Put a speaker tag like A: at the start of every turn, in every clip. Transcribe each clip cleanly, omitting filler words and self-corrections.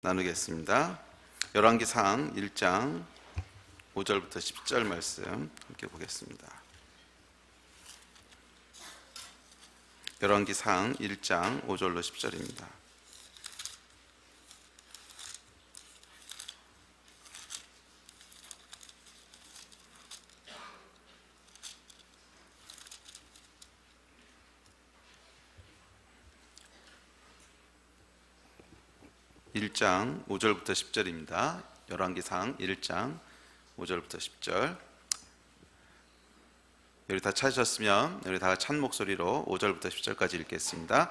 A: 나누겠습니다. 열왕기상 1장 5절부터 10절 말씀 함께 보겠습니다. 열왕기상 1장 5절로 10절입니다. (1장 5절부터 10절입니다) 열왕기상 1장 5절부터 10절. 여기 다 찾으셨으면 우리 다 찬 목소리로 5절부터 10절까지 읽겠습니다.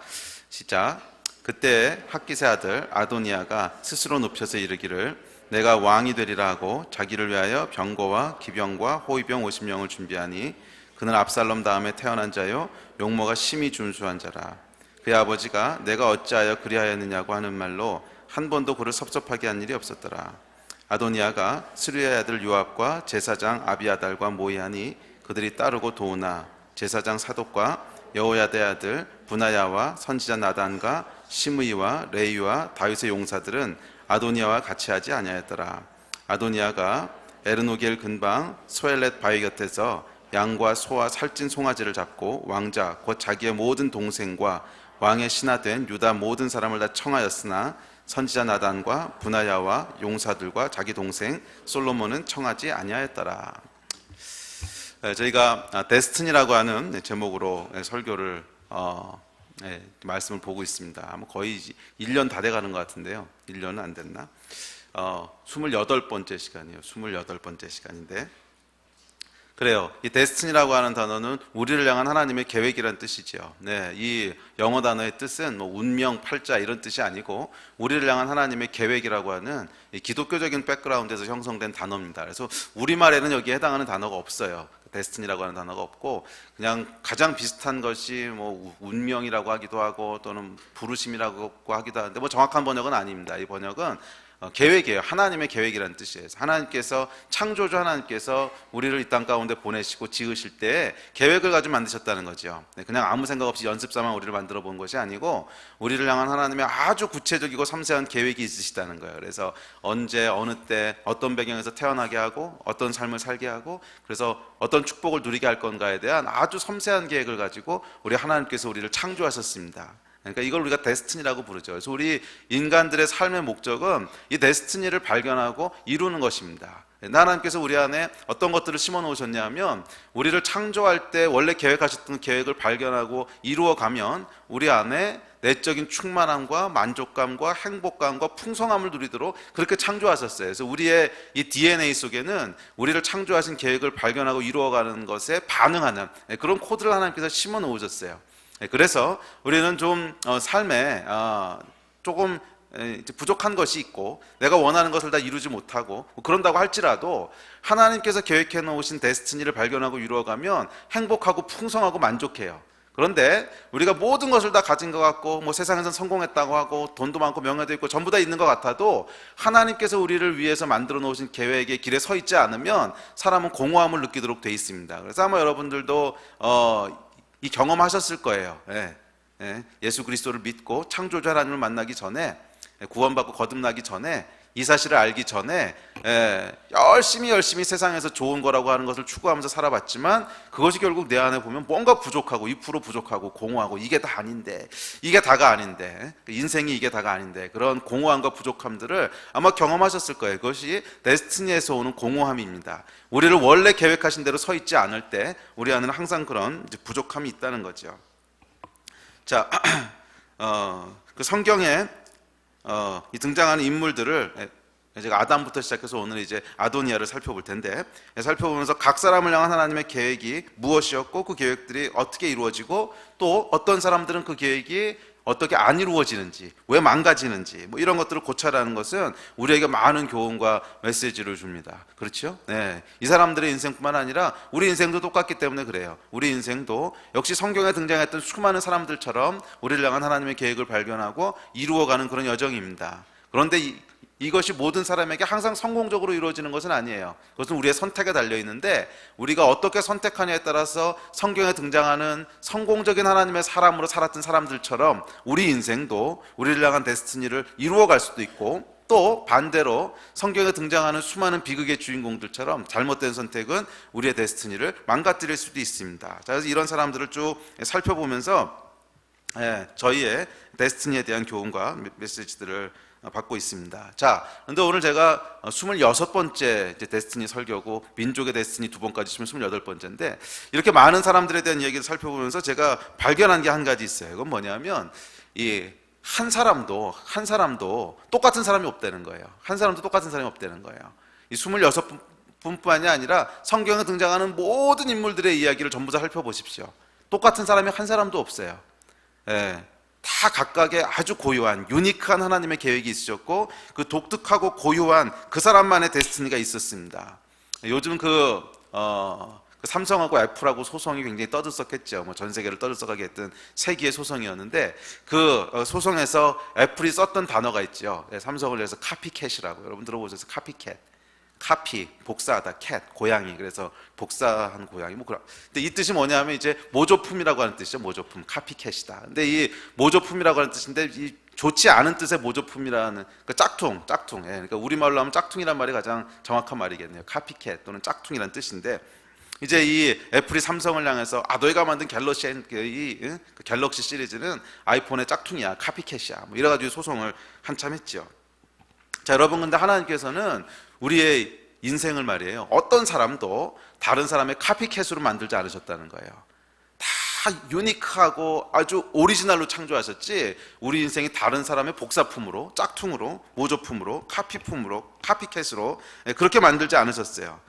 A: 시작. 그때 학기세 아들 아도니아가 스스로 높여서 이르기를 내가 왕이 되리라 하고 자기를 위하여 병거와 기병과 호위병 50명을 준비하니 그는 압살롬 다음에 태어난 자요 용모가 심히 준수한 자라. 그의 아버지가 내가 어찌하여 그리하였느냐고 하는 말로 한 번도 그를 섭섭하게 한 일이 없었더라. 아도니아가 스루야의 아들 요압과 제사장 아비아달과 모이하니 그들이 따르고 도우나 제사장 사독과 여호야다의 아들 분하야와 선지자 나단과 시므이와 레이와 다윗의 용사들은 아도니아와 같이 하지 아니하였더라. 아도니아가 에르노겔 근방 소엘렛 바위 곁에서 양과 소와 살찐 송아지를 잡고 왕자 곧 자기의 모든 동생과 왕의 신하된 유다 모든 사람을 다 청하였으나 선지자 나단과 분하야와 용사들과 자기 동생 솔로몬은 청하지 아니하였더라. 저희가 데스티니라고 하는 제목으로 설교를 말씀을 보고 있습니다. 거의 1년 다 돼가는 것 같은데요. 1년은 안 됐나? 28번째 시간이에요. 28번째 시간인데 그래요. 이 데스티니라고 하는 단어는 우리를 향한 하나님의 계획이라는 뜻이죠. 네, 이 영어 단어의 뜻은 운명, 팔자 이런 뜻이 아니고 우리를 향한 하나님의 계획이라고 하는 이 기독교적인 백그라운드에서 형성된 단어입니다. 그래서 우리말에는 여기에 해당하는 단어가 없어요. 데스티니라고 하는 단어가 없고 그냥 가장 비슷한 것이 운명이라고 하기도 하고 또는 부르심이라고 하기도 하는데 정확한 번역은 아닙니다. 이 번역은 계획이에요. 하나님의 계획이라는 뜻이에요. 하나님께서 창조주 하나님께서 우리를 이 땅 가운데 보내시고 지으실 때 계획을 가지고 만드셨다는 거죠. 그냥 아무 생각 없이 연습삼아 우리를 만들어 본 것이 아니고 우리를 향한 하나님의 아주 구체적이고 섬세한 계획이 있으시다는 거예요. 그래서 언제 어느 때 어떤 배경에서 태어나게 하고 어떤 삶을 살게 하고 그래서 어떤 축복을 누리게 할 건가에 대한 아주 섬세한 계획을 가지고 우리 하나님께서 우리를 창조하셨습니다. 그러니까 이걸 우리가 데스티니라고 부르죠. 그래서 우리 인간들의 삶의 목적은 이 데스티니를 발견하고 이루는 것입니다. 하나님께서 우리 안에 어떤 것들을 심어 놓으셨냐면 우리를 창조할 때 원래 계획하셨던 계획을 발견하고 이루어가면 우리 안에 내적인 충만함과 만족감과 행복감과 풍성함을 누리도록 그렇게 창조하셨어요. 그래서 우리의 이 DNA 속에는 우리를 창조하신 계획을 발견하고 이루어가는 것에 반응하는 그런 코드를 하나님께서 심어 놓으셨어요. 그래서 우리는 좀 삶에 조금 부족한 것이 있고 내가 원하는 것을 다 이루지 못하고 그런다고 할지라도 하나님께서 계획해 놓으신 데스티니를 발견하고 이루어가면 행복하고 풍성하고 만족해요. 그런데 우리가 모든 것을 다 가진 것 같고 세상에서 성공했다고 하고 돈도 많고 명예도 있고 전부 다 있는 것 같아도 하나님께서 우리를 위해서 만들어 놓으신 계획의 길에 서 있지 않으면 사람은 공허함을 느끼도록 돼 있습니다. 그래서 아마 여러분들도 이 경험하셨을 거예요. 예수 그리스도를 믿고 창조주 하나님을 만나기 전에 구원받고 거듭나기 전에 이 사실을 알기 전에 열심히 세상에서 좋은 거라고 하는 것을 추구하면서 살아봤지만 그것이 결국 내 안에 보면 뭔가 부족하고 2% 부족하고 공허하고 이게 다 아닌데 이게 다가 아닌데 인생이 이게 다가 아닌데 그런 공허함과 부족함들을 아마 경험하셨을 거예요. 그것이 데스티니에서 오는 공허함입니다. 우리를 원래 계획하신 대로 서 있지 않을 때 우리 안에는 항상 그런 부족함이 있다는 거죠. 자, 그 성경에 이 등장하는 인물들을 제가 아담부터 시작해서 오늘 이제 아도니아를 살펴볼 텐데 살펴보면서 각 사람을 향한 하나님의 계획이 무엇이었고 그 계획들이 어떻게 이루어지고 또 어떤 사람들은 그 계획이 어떻게 안 이루어지는지 왜 망가지는지 이런 것들을 고찰하는 것은 우리에게 많은 교훈과 메시지를 줍니다. 그렇죠? 네. 이 사람들의 인생뿐만 아니라 우리 인생도 똑같기 때문에 그래요. 우리 인생도 역시 성경에 등장했던 수많은 사람들처럼 우리를 향한 하나님의 계획을 발견하고 이루어가는 그런 여정입니다. 그런데 이것이 모든 사람에게 항상 성공적으로 이루어지는 것은 아니에요. 그것은 우리의 선택에 달려있는데 우리가 어떻게 선택하냐에 따라서 성경에 등장하는 성공적인 하나님의 사람으로 살았던 사람들처럼 우리 인생도 우리를 향한 데스티니를 이루어갈 수도 있고 또 반대로 성경에 등장하는 수많은 비극의 주인공들처럼 잘못된 선택은 우리의 데스티니를 망가뜨릴 수도 있습니다. 자, 그래서 이런 사람들을 쭉 살펴보면서 저희의 데스티니에 대한 교훈과 메시지들을 받고 있습니다. 자, 근데 오늘 제가 26번째 데스티니 설교고 민족의 데스티니 2번까지 치면 28번째인데 이렇게 많은 사람들에 대한 이야기를 살펴보면서 제가 발견한 게 한 가지 있어요. 이건 뭐냐면 이 한 사람도 똑같은 사람이 없다는 거예요. 한 사람도 똑같은 사람이 없다는 거예요. 이 26분뿐만이 아니라 성경에 등장하는 모든 인물들의 이야기를 전부 다 살펴보십시오. 똑같은 사람이 한 사람도 없어요. 다 각각의 아주 고유한 유니크한 하나님의 계획이 있으셨고 그 독특하고 고유한 그 사람만의 데스티니가 있었습니다. 요즘 삼성하고 애플하고 소송이 굉장히 떠들썩했죠. 전 세계를 떠들썩하게 했던 세기의 소송이었는데 그 소송에서 애플이 썼던 단어가 있죠. 삼성을 위해서 카피캣이라고. 여러분 들어보셨어요? 카피캣. 카피, 복사하다, 캣, 고양이. 그래서 복사한 고양이. 근데 이 뜻이 뭐냐면 이제 모조품이라고 하는 뜻이죠. 모조품, 카피캣이다. 근데 이 모조품이라고 하는 뜻인데 이 좋지 않은 뜻의 모조품이라는 짝퉁. 그러니까 우리말로 하면 짝퉁이란 말이 가장 정확한 말이겠네요. 카피캣 또는 짝퉁이라는 뜻인데 이제 이 애플이 삼성을 향해서 너희가 만든 갤럭시 시리즈는 아이폰의 짝퉁이야, 카피캣이야. 이래가지고 소송을 한참 했죠. 자, 여러분, 근데 하나님께서는 우리의 인생을 말이에요. 어떤 사람도 다른 사람의 카피캣으로 만들지 않으셨다는 거예요. 다 유니크하고 아주 오리지널로 창조하셨지 우리 인생이 다른 사람의 복사품으로, 짝퉁으로, 모조품으로, 카피품으로, 카피캣으로 그렇게 만들지 않으셨어요.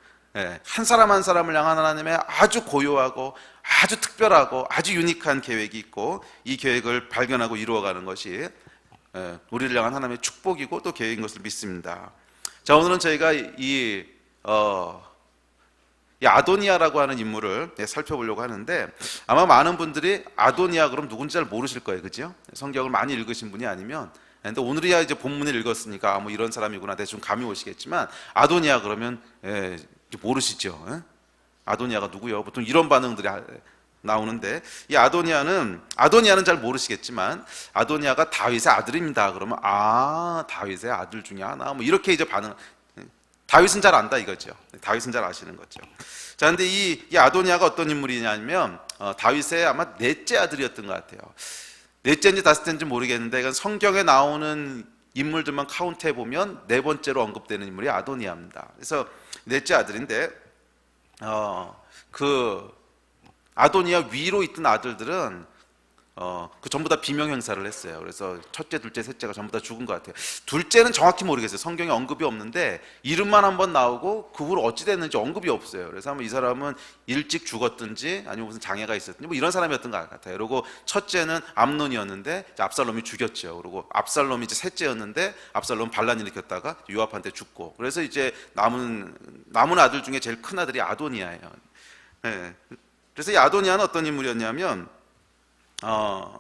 A: 한 사람 한 사람을 향한 하나님의 아주 고요하고 아주 특별하고 아주 유니크한 계획이 있고 이 계획을 발견하고 이루어가는 것이 우리를 향한 하나님의 축복이고 또 계획인 것을 믿습니다. 자, 오늘은 저희가 이 아도니아라고 하는 인물을 살펴보려고 하는데 아마 많은 분들이 아도니아 그럼 누군지 잘 모르실 거예요, 그죠? 성경을 많이 읽으신 분이 아니면. 근데 오늘이야 이제 본문을 읽었으니까 뭐 이런 사람이구나 대충 감이 오시겠지만 아도니아 그러면 모르시죠? 아도니아가 누구요? 보통 이런 반응들이 나오는데 이 아도니아는 잘 모르시겠지만 아도니아가 다윗의 아들입니다. 그러면 다윗의 아들 중에 하나 뭐 이렇게 이제 다윗은 잘 안다 이거죠. 다윗은 잘 아시는 거죠. 자, 근데 이 아도니아가 어떤 인물이냐면 다윗의 아마 넷째 아들이었던 것 같아요. 넷째인지 다섯째인지 모르겠는데 이건 성경에 나오는 인물들만 카운트해 보면 네 번째로 언급되는 인물이 아도니아입니다. 그래서 넷째 아들인데 그 아도니아 위로 있던 아들들은 전부 다 비명 행사를 했어요. 그래서 첫째, 둘째, 셋째가 전부 다 죽은 것 같아요. 둘째는 정확히 모르겠어요. 성경에 언급이 없는데 이름만 한번 나오고 그 후로 어찌 됐는지 언급이 없어요. 그래서 아마 이 사람은 일찍 죽었든지 아니면 무슨 장애가 있었든지 뭐 이런 사람이었던 것 같아요. 그리고 첫째는 암논이었는데 압살롬이 죽였죠. 그리고 압살롬이 이제 셋째였는데 압살롬 반란 일으켰다가 요압한테 죽고 그래서 이제 남은 아들 중에 제일 큰 아들이 아도니아예요. 그래서 이 아도니아는 어떤 인물이었냐면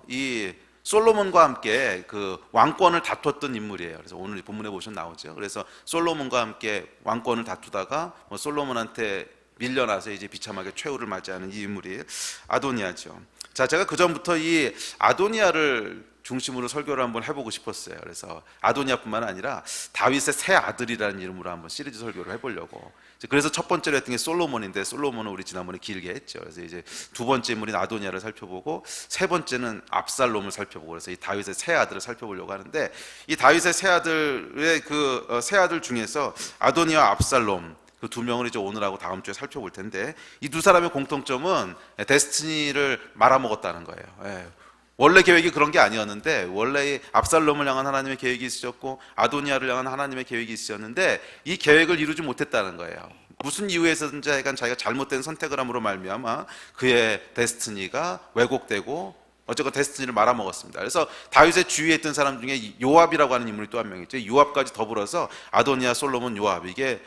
A: 이 솔로몬과 함께 그 왕권을 다투었던 인물이에요. 그래서 오늘 본문에 보시면 나오죠. 그래서 솔로몬과 함께 왕권을 다투다가 솔로몬한테 밀려나서 이제 비참하게 최후를 맞이하는 이 인물이 아도니아죠. 자, 제가 그 전부터 이 아도니아를 중심으로 설교를 한번 해보고 싶었어요. 그래서 아도니아뿐만 아니라 다윗의 새 아들이라는 이름으로 한번 시리즈 설교를 해보려고. 그래서 첫 번째로 했던 게 솔로몬인데 솔로몬은 우리 지난번에 길게 했죠. 그래서 이제 두 번째 인물인 아도니아를 살펴보고 세 번째는 압살롬을 살펴보고 그래서 이 다윗의 새 아들을 살펴보려고 하는데 이 다윗의 새 아들의 그 새 아들 중에서 아도니아와 압살롬 그 두 명을 이제 오늘하고 다음 주에 살펴볼 텐데 이 두 사람의 공통점은 데스티니를 말아먹었다는 거예요. 원래 계획이 그런 게 아니었는데 원래 압살롬을 향한 하나님의 계획이 있으셨고 아도니아를 향한 하나님의 계획이 있으셨는데 이 계획을 이루지 못했다는 거예요. 무슨 이유에서든지 하여간 자기가 잘못된 선택을 함으로 말미암아 그의 데스티니가 왜곡되고 어쨌건 데스티니를 말아먹었습니다. 그래서 다윗의 주위에 있던 사람 중에 요압이라고 하는 인물이 또 한 명 있죠. 요압까지 더불어서 아도니아, 솔로몬, 요압 이게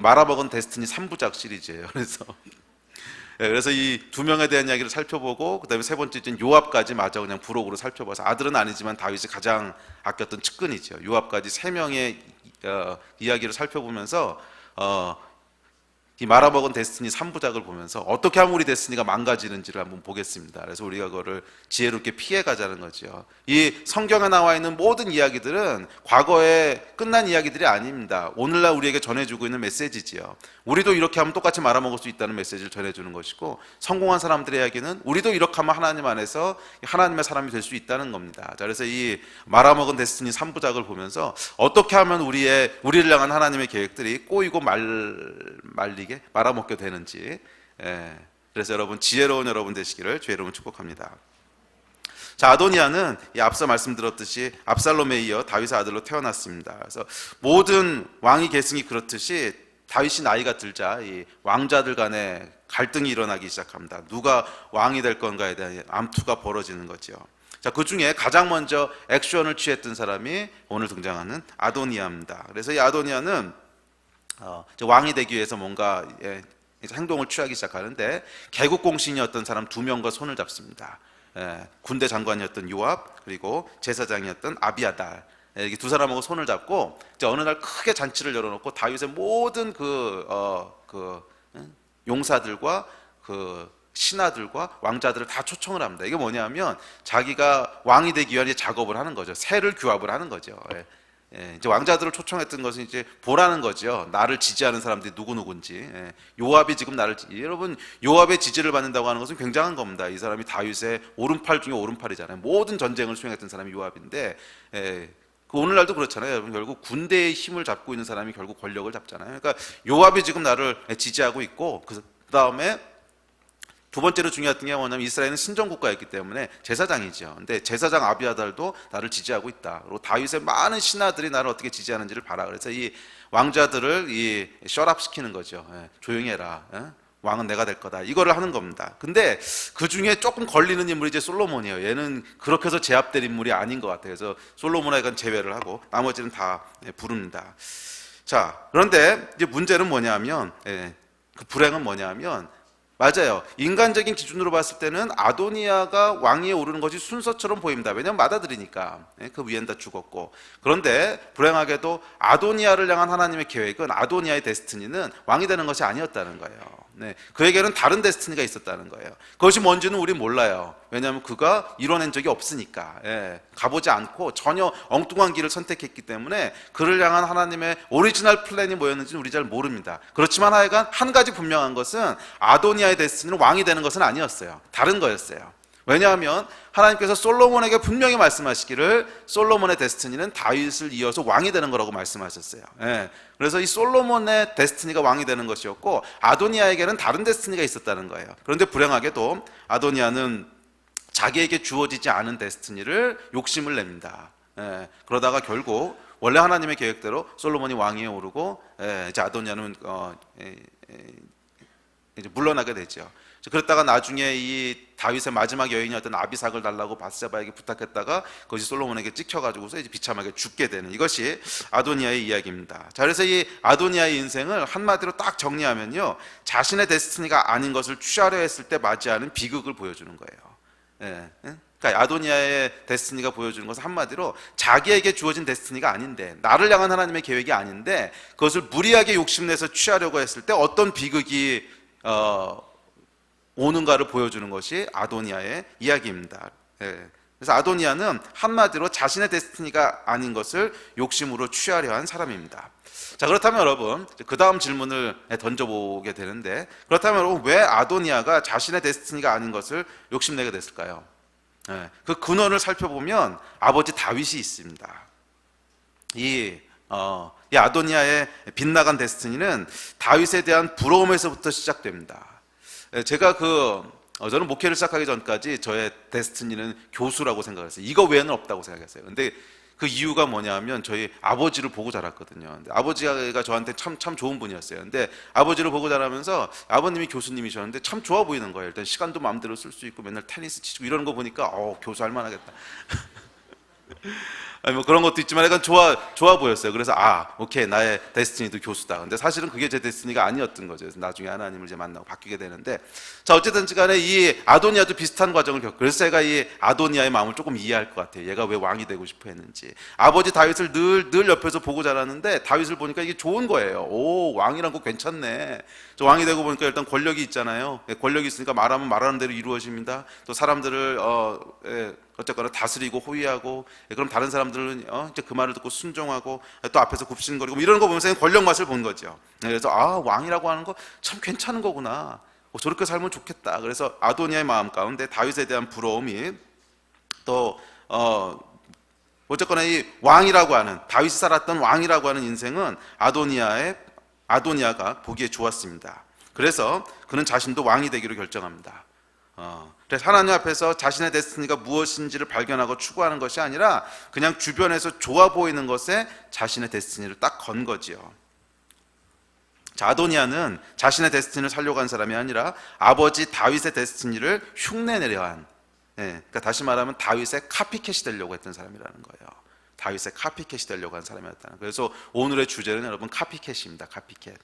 A: 말아먹은 데스티니 3부작 시리즈예요. 그래서 이 두 명에 대한 이야기를 살펴보고 그 다음에 세 번째 는 요압까지 마저 그냥 부록으로 살펴봐서 아들은 아니지만 다윗이 가장 아꼈던 측근이죠. 요압까지 세 명의 이야기를 살펴보면서 이 말아먹은 데스티니 3부작을 보면서 어떻게 하면 우리 데스티니가 망가지는지를 한번 보겠습니다. 그래서 우리가 그거를 지혜롭게 피해가자는 거죠. 이 성경에 나와 있는 모든 이야기들은 과거에 끝난 이야기들이 아닙니다. 오늘날 우리에게 전해주고 있는 메시지지요. 우리도 이렇게 하면 똑같이 말아먹을 수 있다는 메시지를 전해주는 것이고, 성공한 사람들의 이야기는 우리도 이렇게 하면 하나님 안에서 하나님의 사람이 될 수 있다는 겁니다. 자, 그래서 이 말아먹은 데스티니 3부작을 보면서 어떻게 하면 우리를 향한 하나님의 계획들이 꼬이고 말리게 말아먹게 되는지, 그래서 여러분 지혜로운 여러분 되시기를 주의 이름으로 축복합니다. 자, 아도니아는 앞서 말씀드렸듯이 압살롬에 이어 다윗의 아들로 태어났습니다. 그래서 모든 왕위 계승이 그렇듯이 다윗이 나이가 들자 이 왕자들 간에 갈등이 일어나기 시작합니다. 누가 왕이 될 건가에 대한 암투가 벌어지는 거죠. 자, 그 중에 가장 먼저 액션을 취했던 사람이 오늘 등장하는 아도니아입니다. 그래서 이 아도니아는 왕이 되기 위해서 뭔가 행동을 취하기 시작하는데, 개국공신이었던 사람 2명과 손을 잡습니다. 군대 장관이었던 요압, 그리고 제사장이었던 아비아달, 이렇게 두 사람하고 손을 잡고 이제 어느 날 크게 잔치를 열어놓고 다윗의 모든 용사들과 신하들과 왕자들을 다 초청을 합니다. 이게 뭐냐면 자기가 왕이 되기 위한 작업을 하는 거죠. 세를 규합을 하는 거죠. 이제 왕자들을 초청했던 것은 이제 보라는 거죠. 나를 지지하는 사람들이 누구누구인지. 요압이 지금 여러분, 요압의 지지를 받는다고 하는 것은 굉장한 겁니다. 이 사람이 다윗의 오른팔 중에 오른팔이잖아요. 모든 전쟁을 수행했던 사람이 요압인데, 오늘날도 그렇잖아요. 여러분, 결국 군대의 힘을 잡고 있는 사람이 결국 권력을 잡잖아요. 그러니까 요압이 지금 나를 지지하고 있고, 그 다음에 두 번째로 중요했던 게 뭐냐면 이스라엘은 신정국가였기 때문에 제사장이죠. 근데 제사장 아비아달도 나를 지지하고 있다. 그리고 다윗의 많은 신하들이 나를 어떻게 지지하는지를 봐라. 그래서 이 왕자들을 셧업 시키는 거죠. 조용히 해라. 왕은 내가 될 거다. 이거를 하는 겁니다. 근데 그 중에 조금 걸리는 인물이 이제 솔로몬이에요. 얘는 그렇게 해서 제압될 인물이 아닌 것 같아요. 그래서 솔로몬에건 제외를 하고 나머지는 다 부릅니다. 자, 그런데 이제 문제는 뭐냐면, 그 불행은 뭐냐면, 맞아요. 인간적인 기준으로 봤을 때는 아도니아가 왕위에 오르는 것이 순서처럼 보입니다. 왜냐하면 맏아들이니까. 그 위엔 다 죽었고. 그런데 불행하게도 아도니아를 향한 하나님의 계획은, 아도니아의 데스티니는 왕이 되는 것이 아니었다는 거예요. 그에게는 다른 데스티니가 있었다는 거예요. 그것이 뭔지는 우리 몰라요. 왜냐하면 그가 이뤄낸 적이 없으니까. 가보지 않고 전혀 엉뚱한 길을 선택했기 때문에 그를 향한 하나님의 오리지널 플랜이 뭐였는지는 우리 잘 모릅니다. 그렇지만 하여간 한 가지 분명한 것은 아도니아의 데스티니는 왕이 되는 것은 아니었어요. 다른 거였어요. 왜냐하면 하나님께서 솔로몬에게 분명히 말씀하시기를 솔로몬의 데스티니는 다윗을 이어서 왕이 되는 거라고 말씀하셨어요. 그래서 이 솔로몬의 데스티니가 왕이 되는 것이었고, 아도니아에게는 다른 데스티니가 있었다는 거예요. 그런데 불행하게도 아도니아는 자기에게 주어지지 않은 데스티니를 욕심을 냅니다. 그러다가 결국 원래 하나님의 계획대로 솔로몬이 왕위에 오르고, 이제 아도니아는 이제 물러나게 되죠. 그랬다가 나중에 이 다윗의 마지막 여인이었던 아비삭을 달라고 바스바에게 부탁했다가 그것이 솔로몬에게 찍혀가지고서 이제 비참하게 죽게 되는, 이것이 아도니아의 이야기입니다. 자, 그래서 이 아도니아의 인생을 한마디로 딱 정리하면요, 자신의 데스티니가 아닌 것을 취하려 했을 때 맞이하는 비극을 보여주는 거예요. 그러니까 아도니아의 데스티니가 보여주는 것은 한마디로 자기에게 주어진 데스티니가 아닌데, 나를 향한 하나님의 계획이 아닌데 그것을 무리하게 욕심내서 취하려고 했을 때 어떤 비극이 오는가를 보여주는 것이 아도니아의 이야기입니다. 그래서 아도니아는 한마디로 자신의 데스티니가 아닌 것을 욕심으로 취하려 한 사람입니다. 자, 그렇다면 여러분, 그 다음 질문을 던져보게 되는데, 그렇다면 여러분, 왜 아도니아가 자신의 데스티니가 아닌 것을 욕심내게 됐을까요? 그 근원을 살펴보면 아버지 다윗이 있습니다. 이 아도니아의 빗나간 데스티니는 다윗에 대한 부러움에서부터 시작됩니다. 제가 저는 목회를 시작하기 전까지 저의 데스티니는 교수라고 생각했어요. 이거 외에는 없다고 생각했어요. 근데 그 이유가 뭐냐면 저희 아버지를 보고 자랐거든요. 근데 아버지가 저한테 참 좋은 분이었어요. 근데 아버지를 보고 자라면서 아버님이 교수님이셨는데 참 좋아 보이는 거예요. 일단 시간도 마음대로 쓸 수 있고 맨날 테니스 치고 이러는 거 보니까 교수 할 만하겠다. 아니 뭐 그런 것도 있지만 약간 좋아 보였어요. 그래서 오케이, 나의 데스티니도 교수다. 근데 사실은 그게 제 데스티니가 아니었던 거죠. 그래서 나중에 하나님을 이제 만나고 바뀌게 되는데, 자 어쨌든지 간에 이 아도니아도 비슷한 과정을 겪고, 그래서 제가 이 아도니아의 마음을 조금 이해할 것 같아요. 얘가 왜 왕이 되고 싶어 했는지. 아버지 다윗을 늘 옆에서 보고 자랐는데 다윗을 보니까 이게 좋은 거예요. 오, 왕이란 거 괜찮네. 저 왕이 되고 보니까 일단 권력이 있잖아요. 권력이 있으니까 말하면 말하는 대로 이루어집니다. 또 사람들을 어쨌거나 다스리고 호위하고, 그럼 다른 사람들은 이제 그 말을 듣고 순종하고, 또 앞에서 굽신거리고 이런 거 보면서 권력 맛을 본 거죠. 그래서 왕이라고 하는 거 참 괜찮은 거구나. 저렇게 살면 좋겠다. 그래서 아도니아의 마음 가운데 다윗에 대한 부러움이, 또 어쨌거나 이 왕이라고 하는, 다윗이 살았던 왕이라고 하는 인생은 아도니아가 보기에 좋았습니다. 그래서 그는 자신도 왕이 되기로 결정합니다. 그래서 하나님 앞에서 자신의 데스티니가 무엇인지를 발견하고 추구하는 것이 아니라 그냥 주변에서 좋아 보이는 것에 자신의 데스티니를 딱 건 거지요. 자, 아도니아는 자신의 데스티니를 살려고 한 사람이 아니라 아버지 다윗의 데스티니를 흉내내려 한, 그러니까 다시 말하면 다윗의 카피캣이 되려고 했던 사람이라는 거예요. 다윗의 카피캣이 되려고 한 사람이었다는 거예요. 그래서 오늘의 주제는 여러분 카피캣입니다. 카피캣.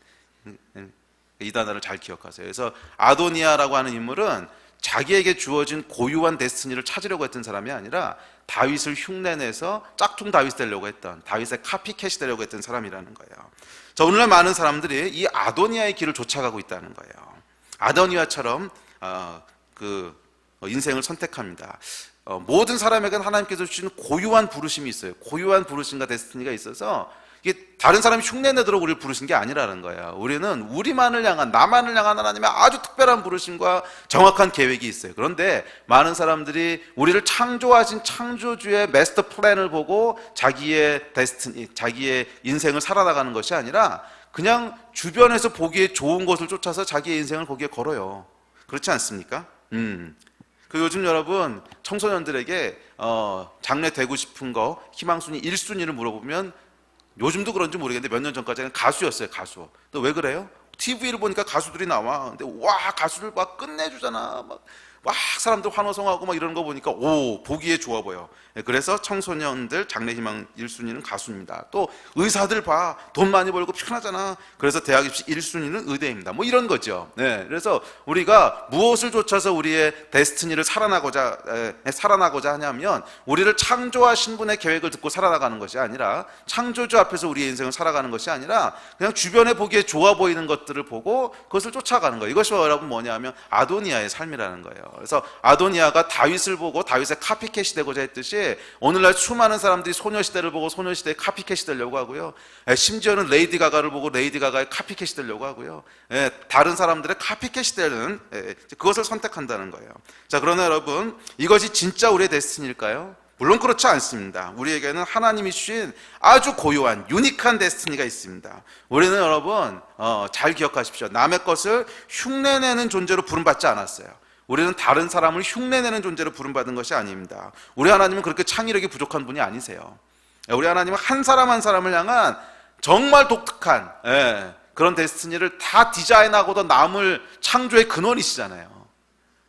A: 이 단어를 잘 기억하세요. 그래서 아도니아라고 하는 인물은 자기에게 주어진 고유한 데스티니를 찾으려고 했던 사람이 아니라 다윗을 흉내내서 짝퉁 다윗이 되려고 했던, 다윗의 카피캣이 되려고 했던 사람이라는 거예요. 자, 오늘날 많은 사람들이 이 아도니아의 길을 쫓아가고 있다는 거예요. 아도니아처럼 인생을 선택합니다. 모든 사람에게는 하나님께서 주시는 고유한 부르심이 있어요. 고유한 부르심과 데스티니가 있어서 이게 다른 사람이 흉내내도록 우리를 부르신 게 아니라는 거예요. 우리는 우리만을 향한, 나만을 향한 하나님의 아주 특별한 부르심과 정확한 계획이 있어요. 그런데 많은 사람들이 우리를 창조하신 창조주의 마스터 플랜을 보고 자기의 데스티니, 자기의 인생을 살아나가는 것이 아니라 그냥 주변에서 보기에 좋은 것을 쫓아서 자기의 인생을 거기에 걸어요. 그렇지 않습니까? 요즘 여러분 청소년들에게 장래 되고 싶은 거 희망순위 1순위를 물어보면, 요즘도 그런지 모르겠는데 몇 년 전까지는 가수였어요. 가수. 또 왜 그래요? TV를 보니까 가수들이 나와. 근데 가수를 막 끝내주잖아. 막 사람들 환호성하고 막 이러는 거 보니까 보기에 좋아 보여. 그래서 청소년들 장래희망 1순위는 가수입니다. 또 의사들 봐, 돈 많이 벌고 편하잖아. 그래서 대학 입시 1순위는 의대입니다. 뭐 이런 거죠. 그래서 우리가 무엇을 쫓아서 우리의 데스티니를 살아나고자 하냐면, 우리를 창조하신 분의 계획을 듣고 살아나가는 것이 아니라, 창조주 앞에서 우리의 인생을 살아가는 것이 아니라 그냥 주변에 보기에 좋아 보이는 것들을 보고 그것을 쫓아가는 거예요. 이것이 여러분 뭐냐면 아도니아의 삶이라는 거예요. 그래서 아도니아가 다윗을 보고 다윗의 카피캣이 되고자 했듯이, 오늘날 수많은 사람들이 소녀시대를 보고 소녀시대의 카피캣이 되려고 하고요. 심지어는 레이디 가가를 보고 레이디 가가의 카피캣이 되려고 하고요. 다른 사람들의 카피캣이 되는, 그것을 선택한다는 거예요. 자, 그러나 여러분, 이것이 진짜 우리의 데스티니일까요? 물론 그렇지 않습니다. 우리에게는 하나님이 주신 아주 고유한 유니크한 데스티니가 있습니다. 우리는 여러분 잘 기억하십시오. 남의 것을 흉내내는 존재로 부름받지 않았어요. 우리는 다른 사람을 흉내내는 존재로 부름받은 것이 아닙니다. 우리 하나님은 그렇게 창의력이 부족한 분이 아니세요. 우리 하나님은 한 사람 한 사람을 향한 정말 독특한 그런 데스티니를 다 디자인하고도 남을 창조의 근원이시잖아요.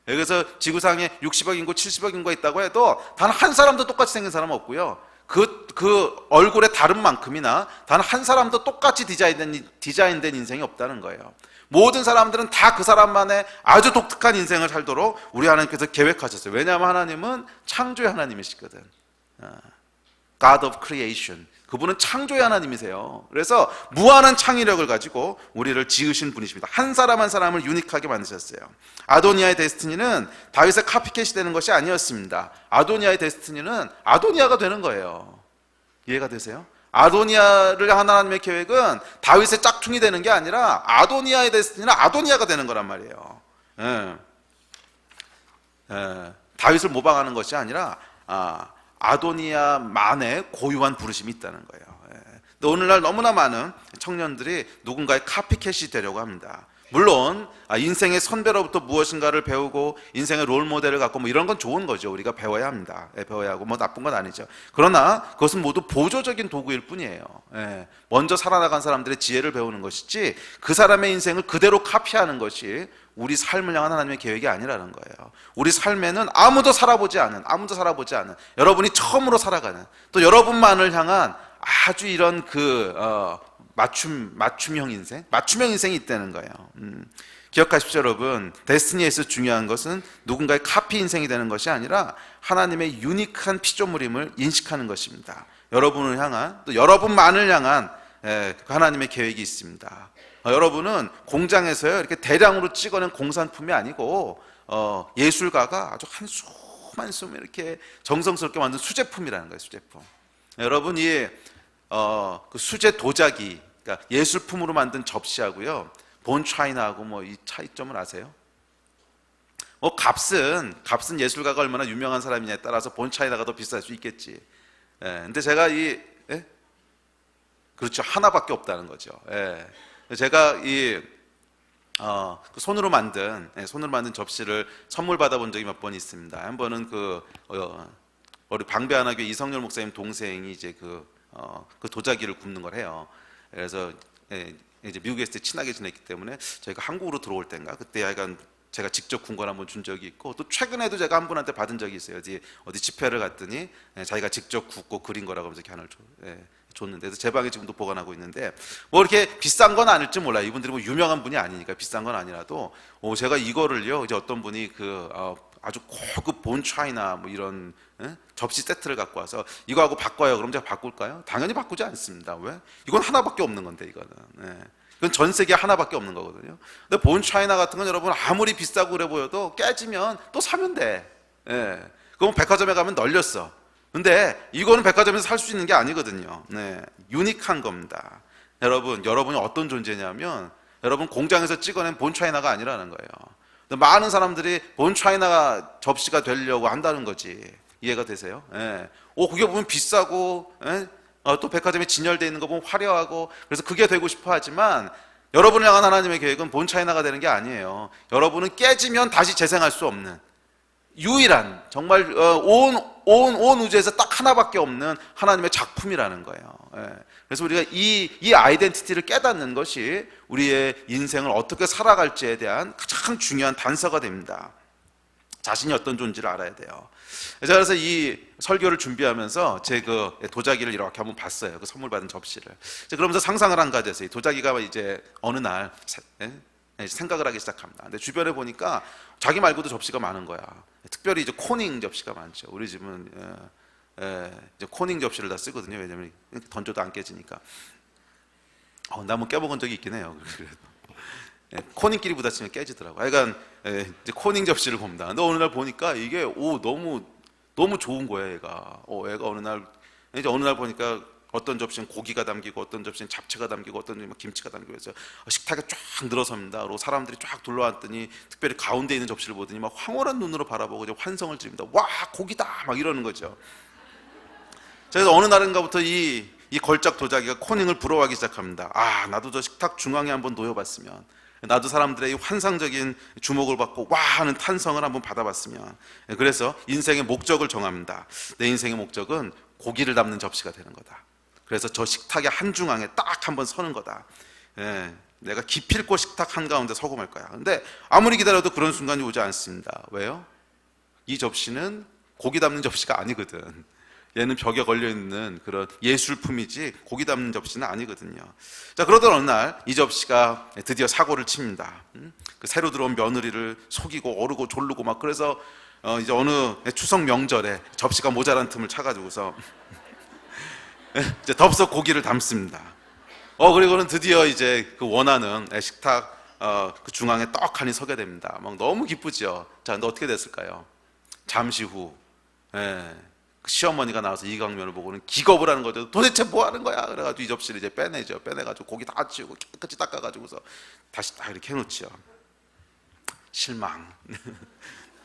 A: 그래서 지구상에 60억 인구, 70억 인구가 있다고 해도 단 한 사람도 똑같이 생긴 사람은 없고요. 그 얼굴의 다른 만큼이나 단 한 사람도 똑같이 디자인된 인생이 없다는 거예요. 모든 사람들은 다 그 사람만의 아주 독특한 인생을 살도록 우리 하나님께서 계획하셨어요. 왜냐하면 하나님은 창조의 하나님이시거든. God of creation. 그분은 창조의 하나님이세요. 그래서 무한한 창의력을 가지고 우리를 지으신 분이십니다. 한 사람 한 사람을 유니크하게 만드셨어요. 아도니아의 데스티니는 다윗의 카피캣이 되는 것이 아니었습니다. 아도니아의 데스티니는 아도니아가 되는 거예요. 이해가 되세요? 아도니아를 향한 하나님의 계획은 다윗의 짝퉁이 되는 게 아니라 아도니아의 데스티니는 아도니아가 되는 거란 말이에요. 다윗을 모방하는 것이 아니라 아도니아만의 고유한 부르심이 있다는 거예요. 근데 오늘날 너무나 많은 청년들이 누군가의 카피캣이 되려고 합니다. 물론 인생의 선배로부터 무엇인가를 배우고 인생의 롤 모델을 갖고 뭐 이런 건 좋은 거죠. 우리가 배워야 합니다. 배워야 하고 뭐 나쁜 건 아니죠. 그러나 그것은 모두 보조적인 도구일 뿐이에요. 먼저 살아나간 사람들의 지혜를 배우는 것이지 그 사람의 인생을 그대로 카피하는 것이 우리 삶을 향한 하나님의 계획이 아니라는 거예요. 우리 삶에는 아무도 살아보지 않은 여러분이 처음으로 살아가는 또 여러분만을 향한 아주 이런 맞춤형 인생이 있다는 거예요. 기억하십시오, 여러분. 데스티니에서 중요한 것은 누군가의 카피 인생이 되는 것이 아니라 하나님의 유니크한 피조물임을 인식하는 것입니다. 여러분을 향한, 또 여러분만을 향한 하나님의 계획이 있습니다. 여러분은 공장에서요 이렇게 대량으로 찍어낸 공산품이 아니고 예술가가 아주 한 줌 한 줌 이렇게 정성스럽게 만든 수제품이라는 거예요. 수제품. 여러분이 그 수제 도자기, 그러니까 예술품으로 만든 접시하고요, 본 차이나하고 뭐 이 차이점을 아세요? 뭐 값은 예술가가 얼마나 유명한 사람이냐에 따라서 본 차이나가 더 비쌀 수 있겠지. 근데 제가 그렇죠, 하나밖에 없다는 거죠. 제가 손으로 만든 접시를 선물 받아본 적이 몇 번 있습니다. 한 번은 우리 방배하나교회 이성열 목사님 동생이 이제 그 도자기를 굽는 걸 해요. 그래서 이제 미국에 있을 때 친하게 지냈기 때문에 저희가 한국으로 들어올 때인가 그때 약간 제가 직접 군 걸 한번 준 적이 있고, 또 최근에도 제가 한 분한테 받은 적이 있어요. 어디 집회를 갔더니 자기가 직접 굽고 그린 거라고 하면서 이렇게 하나를 줬는데, 그래서 제 방에 지금도 보관하고 있는데, 뭐 이렇게 비싼 건 아닐지 몰라요. 이분들이 뭐 유명한 분이 아니니까 비싼 건 아니라도 제가 이거를요, 이제 어떤 분이 아주 고급 본 차이나 뭐 이런 접시 세트를 갖고 와서 이거하고 바꿔요. 그럼 제가 바꿀까요? 당연히 바꾸지 않습니다. 왜? 이건 하나밖에 없는 건데, 이거는. 이건 전 세계에 하나밖에 없는 거거든요. 근데 본 차이나 같은 건 여러분 아무리 비싸고 그래 보여도 깨지면 또 사면 돼. 그럼 백화점에 가면 널렸어. 근데 이거는 백화점에서 살 수 있는 게 아니거든요. 유니크한 겁니다. 여러분이 어떤 존재냐면, 여러분 공장에서 찍어낸 본 차이나가 아니라는 거예요. 많은 사람들이 본 차이나 접시가 되려고 한다는 거지. 이해가 되세요? 그게 보면 비싸고, 또 백화점에 진열되어 있는 거 보면 화려하고, 그래서 그게 되고 싶어 하지만, 여러분을 향한 하나님의 계획은 본 차이나가 되는 게 아니에요. 여러분은 깨지면 다시 재생할 수 없는 유일한, 정말 온 우주에서 딱 하나밖에 없는 하나님의 작품이라는 거예요. 그래서 우리가 이 아이덴티티를 깨닫는 것이 우리의 인생을 어떻게 살아갈지에 대한 가장 중요한 단서가 됩니다. 자신이 어떤 존재를 알아야 돼요. 제가 그래서 이 설교를 준비하면서 제 도자기를 이렇게 한번 봤어요. 그 선물 받은 접시를. 그러면서 상상을 한 가지 했어요. 도자기가 이제 어느 날 생각을 하기 시작합니다. 근데 주변에 보니까 자기 말고도 접시가 많은 거야. 특별히 이제 코닝 접시가 많죠. 우리 집은 이제 코닝 접시를 다 쓰거든요. 왜냐면 던져도 안 깨지니까. 나 한번 깨먹은 적이 있긴 해요. 코닝끼리 부딪히면 깨지더라고요. 그러니까 이제 코닝 접시를 봅니다. 근데 어느 날 보니까 이게 너무 좋은 거예요. 얘가 어느 날 보니까 어떤 접시는 고기가 담기고, 어떤 접시는 잡채가 담기고, 어떤 접시는 김치가 담기고 해서 식탁에 쫙 늘어섭니다. 그리고 사람들이 쫙 둘러앉더니 특별히 가운데 있는 접시를 보더니 막 황홀한 눈으로 바라보고 이제 환성을 지릅니다. 와, 고기다! 막 이러는 거죠. 그래서 어느 날인가부터 이 걸작 도자기가 코닝을 부러워하기 시작합니다. 나도 저 식탁 중앙에 한번 놓여봤으면, 나도 사람들의 이 환상적인 주목을 받고 와 하는 탄성을 한번 받아봤으면. 그래서 인생의 목적을 정합니다. 내 인생의 목적은 고기를 담는 접시가 되는 거다. 그래서 저 식탁의 한중앙에 딱 한번 서는 거다. 내가 기필코 식탁 한가운데 서고 말 거야. 근데 아무리 기다려도 그런 순간이 오지 않습니다. 왜요? 이 접시는 고기 담는 접시가 아니거든. 얘는 벽에 걸려있는 그런 예술품이지 고기 담는 접시는 아니거든요. 자, 그러던 어느 날 이 접시가 드디어 사고를 칩니다. 그 새로 들어온 며느리를 속이고 오르고 졸르고 막, 그래서 이제 어느 추석 명절에 접시가 모자란 틈을 차가지고서 이제 덥석 고기를 담습니다. 그리고는 드디어 이제 그 원하는 식탁 그 중앙에 떡하니 서게 됩니다. 막 너무 기쁘죠. 자, 근데 어떻게 됐을까요? 잠시 후 시어머니가 나와서 이 장면을 보고는 기겁을 하는 거죠. 도대체 뭐 하는 거야? 그래가지고 이 접시를 이제 빼내죠. 빼내가지고 고기 다 치우고 깨끗이 닦아가지고서 다시 딱 이렇게 해놓죠. 실망.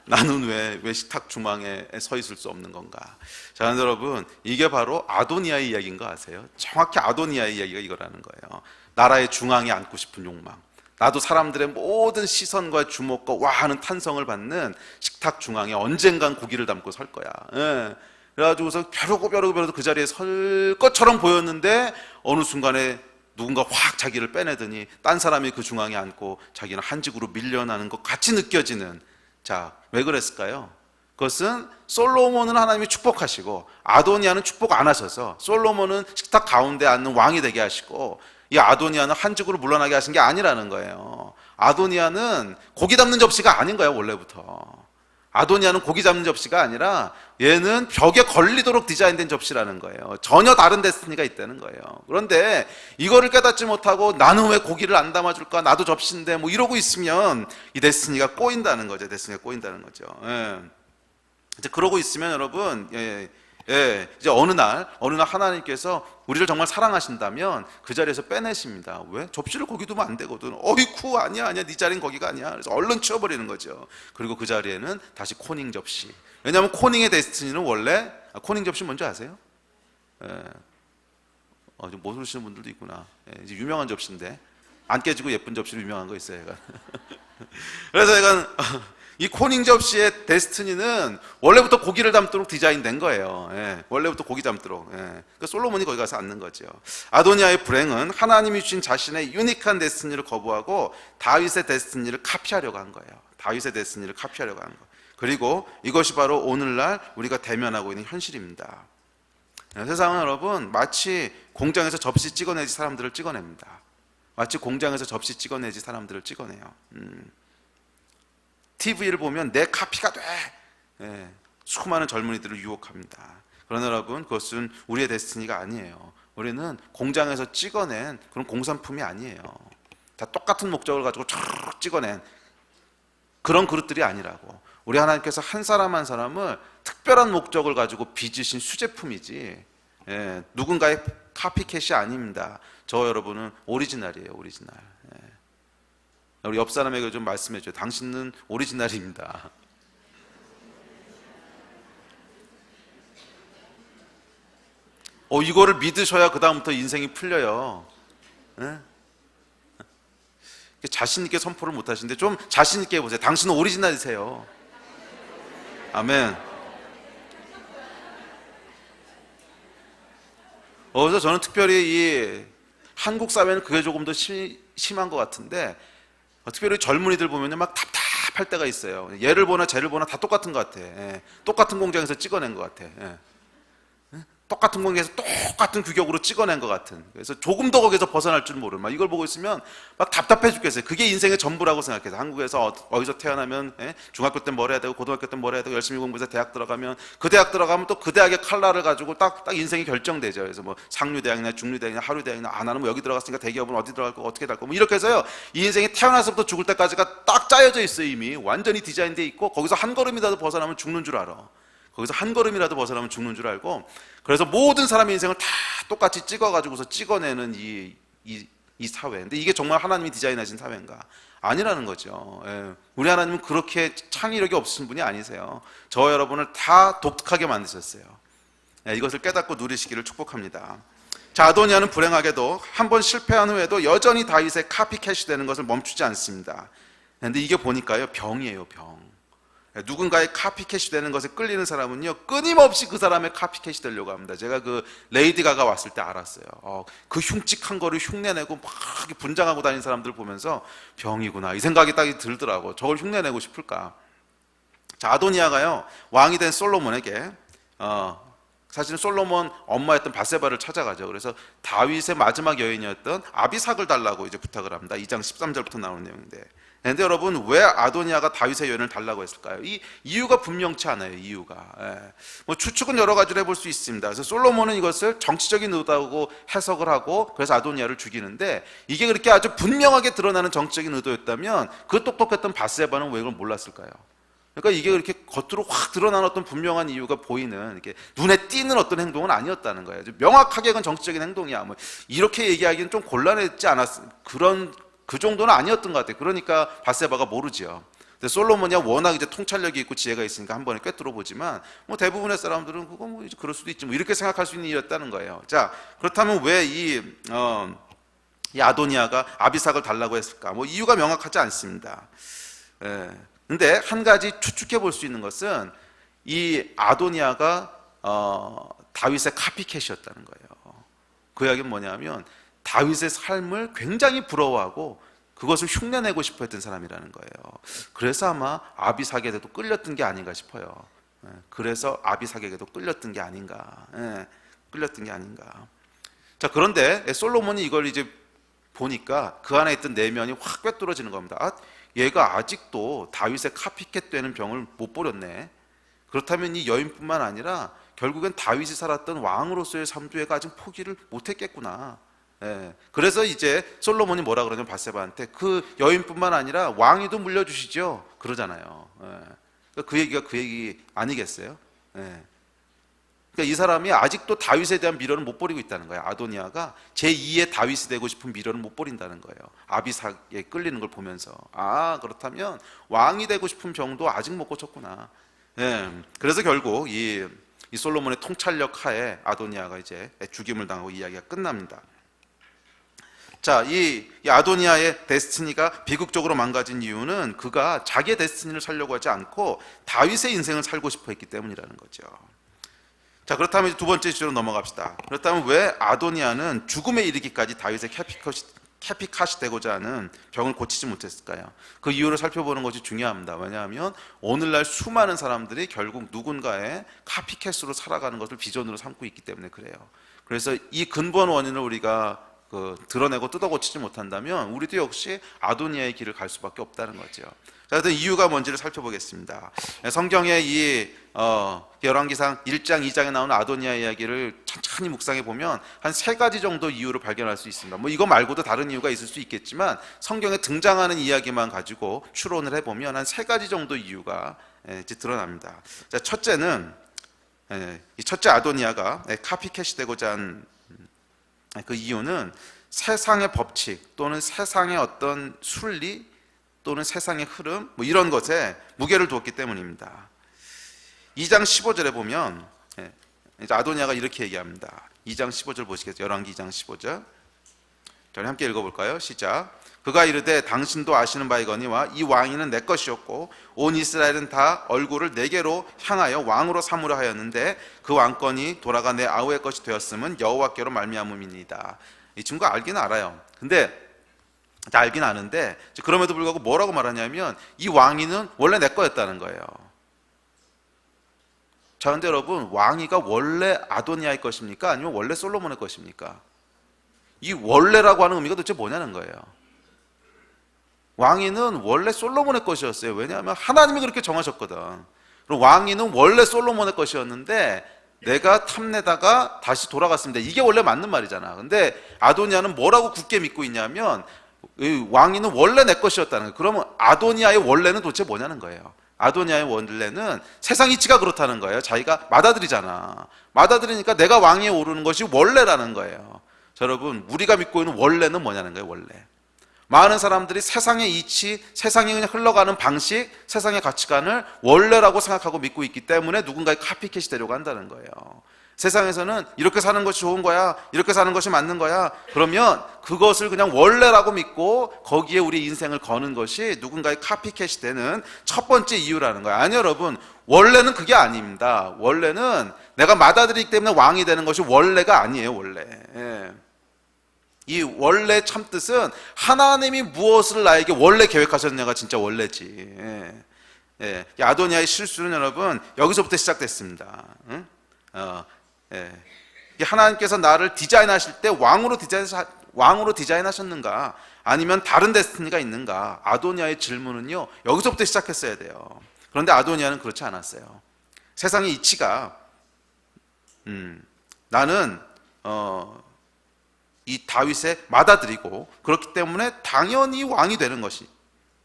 A: 나는 왜 식탁 중앙에 서 있을 수 없는 건가? 자, 여러분, 이게 바로 아도니아의 이야기인 거 아세요? 정확히 아도니아의 이야기가 이거라는 거예요. 나라의 중앙에 앉고 싶은 욕망, 나도 사람들의 모든 시선과 주목과 와 하는 탄성을 받는 식탁 중앙에 언젠간 고기를 담고 설 거야. 예. 그래가지고서 벼르고 그 자리에 설 것처럼 보였는데 어느 순간에 누군가 확 자기를 빼내더니 딴 사람이 그 중앙에 앉고 자기는 한직으로 밀려나는 것 같이 느껴지는. 자, 왜 그랬을까요? 그것은 솔로몬은 하나님이 축복하시고 아도니아는 축복 안 하셔서 솔로몬은 식탁 가운데 앉는 왕이 되게 하시고 이 아도니아는 한직으로 물러나게 하신 게 아니라는 거예요. 아도니아는 고기 담는 접시가 아닌 거예요, 원래부터. 아도니아는 고기 잡는 접시가 아니라 얘는 벽에 걸리도록 디자인된 접시라는 거예요. 전혀 다른 데스티니가 있다는 거예요. 그런데 이거를 깨닫지 못하고 나는 왜 고기를 안 담아줄까? 나도 접시인데 뭐 이러고 있으면 이 데스티니가 꼬인다는 거죠. 데스티니가 꼬인다는 거죠. 예. 이제 그러고 있으면 여러분, 이제 어느 날 하나님께서 우리를 정말 사랑하신다면 그 자리에서 빼내십니다. 왜? 접시를 거기 두면 안 되거든. 어이쿠, 아니야, 네 자리는 거기가 아니야. 그래서 얼른 치워버리는 거죠. 그리고 그 자리에는 다시 코닝 접시. 왜냐하면 코닝의 데스티니는 원래, 코닝 접시 뭔지 아세요? 좀 모르시는 분들도 있구나. 이제 유명한 접시인데 안 깨지고 예쁜 접시로 유명한 거 있어요, 얘가. 그래서 얘가 이 코닝 접시의 데스티니는 원래부터 고기를 담도록 디자인된 거예요. 원래부터 고기 담도록. 그러니까 솔로몬이 거기 가서 앉는 거죠. 아도니아의 불행은 하나님이 주신 자신의 유니크한 데스티니를 거부하고 다윗의 데스티니를 카피하려고 한 거예요. 다윗의 데스티니를 카피하려고 한 거. 그리고 이것이 바로 오늘날 우리가 대면하고 있는 현실입니다. 세상은 여러분 마치 공장에서 접시 찍어내지 사람들을 찍어냅니다. 마치 공장에서 접시 찍어내지 사람들을 찍어내요. TV를 보면 내 카피가 돼. 수많은 젊은이들을 유혹합니다. 그러나 여러분 그것은 우리의 데스티니가 아니에요. 우리는 공장에서 찍어낸 그런 공산품이 아니에요. 다 똑같은 목적을 가지고 쫙 찍어낸 그런 그릇들이 아니라고. 우리 하나님께서 한 사람 한 사람을 특별한 목적을 가지고 빚으신 수제품이지 누군가의 카피캣이 아닙니다. 저 여러분은 오리지널이에요. 오리지널. 우리 옆 사람에게 좀 말씀해 줘요. 당신은 오리지널입니다. 이거를 믿으셔야 그 다음부터 인생이 풀려요. 자신 있게 선포를 못 하시는데 좀 자신 있게 해보세요. 당신은 오리지널이세요. 아멘. 그래서 저는 특별히 이 한국 사회는 그게 조금 더 심한 것 같은데 특별히 젊은이들 보면 막 답답할 때가 있어요. 얘를 보나 쟤를 보나 다 똑같은 것 같아. 똑같은 공장에서 찍어낸 것 같아. 똑같은 공장에서 똑같은 규격으로 찍어낸 것 같은. 그래서 조금 더 거기서 벗어날 줄 모르는. 막 이걸 보고 있으면 막 답답해 죽겠어요. 그게 인생의 전부라고 생각해서 한국에서 어디서 태어나면 중학교 때 뭘 해야 되고 고등학교 때 뭘 해야 되고 열심히 공부해서 대학 들어가면 그 대학 들어가면 또 그 대학의 칼라를 가지고 딱 인생이 결정되죠. 그래서 뭐 상류대학이나 중류대학이나 하류대학이나 나는 뭐 여기 들어갔으니까 대기업은 어디 들어갈 거고 어떻게 될 거고 뭐 이렇게 해서요. 이 인생이 태어나서부터 죽을 때까지가 딱 짜여져 있어요. 이미 완전히 디자인돼 있고 거기서 한 걸음이라도 벗어나면 죽는 줄 알아. 거기서 한 걸음이라도 벗어나면 죽는 줄 알고 그래서 모든 사람의 인생을 다 똑같이 찍어가지고서 찍어내는 이 사회. 근데 이게 정말 하나님이 디자인하신 사회인가? 아니라는 거죠. 우리 하나님은 그렇게 창의력이 없으신 분이 아니세요. 저와 여러분을 다 독특하게 만드셨어요. 이것을 깨닫고 누리시기를 축복합니다. 자, 아도니아는 불행하게도 한 번 실패한 후에도 여전히 다윗의 카피캣이 되는 것을 멈추지 않습니다. 근데 이게 보니까요, 병이에요, 병. 누군가의 카피캣이 되는 것에 끌리는 사람은요 끊임없이 그 사람의 카피캣이 되려고 합니다. 제가 그 레이디 가가 왔을 때 알았어요. 그 흉측한 거를 흉내내고 막 분장하고 다니는 사람들 보면서 병이구나 이 생각이 딱 들더라고. 저걸 흉내내고 싶을까. 자, 아도니아가요 왕이 된 솔로몬에게 사실은 솔로몬 엄마였던 밧세바를 찾아가죠. 그래서 다윗의 마지막 여인이었던 아비삭을 달라고 이제 부탁을 합니다. 2장 13절부터 나오는 내용인데. 그런데 여러분 왜 아도니아가 다윗의 여인을 달라고 했을까요? 이 이유가 분명치 않아요. 이유가 뭐 추측은 여러 가지로 해볼 수 있습니다. 그래서 솔로몬은 이것을 정치적인 의도라고 해석을 하고 그래서 아도니아를 죽이는데 이게 그렇게 아주 분명하게 드러나는 정치적인 의도였다면 그 똑똑했던 밧세바는 왜 이걸 몰랐을까요? 그러니까 이게 그렇게 겉으로 확 드러나는 어떤 분명한 이유가 보이는 이렇게 눈에 띄는 어떤 행동은 아니었다는 거예요. 명확하게 그건 정치적인 행동이야. 뭐 이렇게 얘기하기는 좀 곤란했지 않았어요. 그 정도는 아니었던 것 같아요. 그러니까 밧세바가 모르지요. 근데 솔로몬이야 워낙 이제 통찰력이 있고 지혜가 있으니까 한 번에 꿰뚫어 보지만 뭐 대부분의 사람들은 그거 뭐 이제 그럴 수도 있지 뭐 이렇게 생각할 수 있는 일이었다는 거예요. 자, 그렇다면 왜 이 아도니아가 아비삭을 달라고 했을까? 뭐 이유가 명확하지 않습니다. 근데 한 가지 추측해 볼 수 있는 것은 이 아도니아가 다윗의 카피캣이었다는 거예요. 그 이야기는 뭐냐면 다윗의 삶을 굉장히 부러워하고 그것을 흉내내고 싶어 했던 사람이라는 거예요. 그래서 아마 아비삭에게도 끌렸던 게 아닌가 싶어요. 그래서 아비삭에게도 끌렸던 게 아닌가. 끌렸던 게 아닌가. 자, 그런데 솔로몬이 이걸 이제 보니까 그 안에 있던 내면이 확 꿰뚫어지는 겁니다. 아, 얘가 아직도 다윗의 카피캣 되는 병을 못 버렸네. 그렇다면 이 여인뿐만 아니라 결국엔 다윗이 살았던 왕으로서의 삶도 얘가 아직 포기를 못했겠구나. 그래서 이제 솔로몬이 뭐라 그러냐면 밧세바한테 그 여인뿐만 아니라 왕위도 물려주시죠 그러잖아요. 그 얘기가 그 얘기 아니겠어요? 그러니까 이 사람이 아직도 다윗에 대한 미련을 못 버리고 있다는 거예요. 아도니아가 제2의 다윗이 되고 싶은 미련을 못 버린다는 거예요. 아비삭에 끌리는 걸 보면서. 아, 그렇다면 왕이 되고 싶은 병도 아직 못 고쳤구나. 그래서 결국 이 솔로몬의 통찰력 하에 아도니아가 이제 죽임을 당하고 이야기가 끝납니다. 자, 이 아도니아의 데스티니가 비극적으로 망가진 이유는 그가 자기의 데스티니를 살려고 하지 않고 다윗의 인생을 살고 싶어 했기 때문이라는 거죠. 자, 그렇다면 이제 두 번째 주제로 넘어갑시다. 그렇다면 왜 아도니아는 죽음에 이르기까지 다윗의 캐피카시 되고자 하는 병을 고치지 못했을까요? 그 이유를 살펴보는 것이 중요합니다. 왜냐하면 오늘날 수많은 사람들이 결국 누군가의 카피캣으로 살아가는 것을 비전으로 삼고 있기 때문에 그래요. 그래서 이 근본 원인을 우리가 드러내고 뜯어고치지 못한다면 우리도 역시 아도니아의 길을 갈 수밖에 없다는 거죠. 자, 그 이유가 뭔지를 살펴보겠습니다. 성경의 이 열왕기상 1장, 2장에 나오는 아도니아 이야기를 천천히 묵상해 보면 한 3가지 정도 이유를 발견할 수 있습니다. 뭐 이거 말고도 다른 이유가 있을 수 있겠지만 성경에 등장하는 이야기만 가지고 추론을 해보면 한 3가지 정도 이유가 이제 드러납니다. 자, 첫째는 이 첫째 아도니아가 카피캣이 되고자 한 그 이유는 세상의 법칙 또는 세상의 어떤 순리 또는 세상의 흐름 뭐 이런 것에 무게를 두었기 때문입니다. 2장 15절에 보면 이제 아도니아가 이렇게 얘기합니다. 2장 15절 보시겠어요? 열왕기 2장 15절. 저희 함께 읽어볼까요? 시작. 그가 이르되 당신도 아시는 바이거니와 이 왕위는 내 것이었고 온 이스라엘은 다 얼굴을 내게로 향하여 왕으로 삼으려 하였는데 그 왕권이 돌아가 내 아우의 것이 되었음은 여호와께로 말미암음이니이다. 이 친구가 알긴 알아요. 근데 알긴 아는데 그럼에도 불구하고 뭐라고 말하냐면 이 왕위는 원래 내 거였다는 거예요. 자, 근데 여러분 왕위가 원래 아도니아의 것입니까? 아니면 원래 솔로몬의 것입니까? 이 원래라고 하는 의미가 도대체 뭐냐는 거예요. 왕위는 원래 솔로몬의 것이었어요. 왜냐하면 하나님이 그렇게 정하셨거든. 그럼 왕위는 원래 솔로몬의 것이었는데 내가 탐내다가 다시 돌아갔습니다. 이게 원래 맞는 말이잖아. 근데 아도니아는 뭐라고 굳게 믿고 있냐면 왕위는 원래 내 것이었다는 거예요. 그러면 아도니아의 원래는 도대체 뭐냐는 거예요. 아도니아의 원래는 세상 이치가 그렇다는 거예요. 자기가 받아들이잖아. 받아들이니까 내가 왕위에 오르는 것이 원래라는 거예요. 자, 여러분 우리가 믿고 있는 원래는 뭐냐는 거예요. 원래. 많은 사람들이 세상의 이치, 세상이 그냥 흘러가는 방식, 세상의 가치관을 원래라고 생각하고 믿고 있기 때문에 누군가의 카피캣이 되려고 한다는 거예요. 세상에서는 이렇게 사는 것이 좋은 거야, 이렇게 사는 것이 맞는 거야. 그러면 그것을 그냥 원래라고 믿고 거기에 우리 인생을 거는 것이 누군가의 카피캣이 되는 첫 번째 이유라는 거예요. 아니 여러분, 원래는 그게 아닙니다. 원래는 내가 받아들이기 때문에 왕이 되는 것이 원래가 아니에요. 원래. 이 원래 참 뜻은 하나님이 무엇을 나에게 원래 계획하셨냐가 진짜 원래지. 아도니아의 실수는 여러분 여기서부터 시작됐습니다. 하나님께서 나를 디자인하실 때 왕으로 디자인하셨는가 아니면 다른 데스티니가 있는가? 아도니아의 질문은요 여기서부터 시작했어야 돼요. 그런데 아도니아는 그렇지 않았어요. 세상의 이치가 나는 이 다윗에 받아들이고 그렇기 때문에 당연히 왕이 되는 것이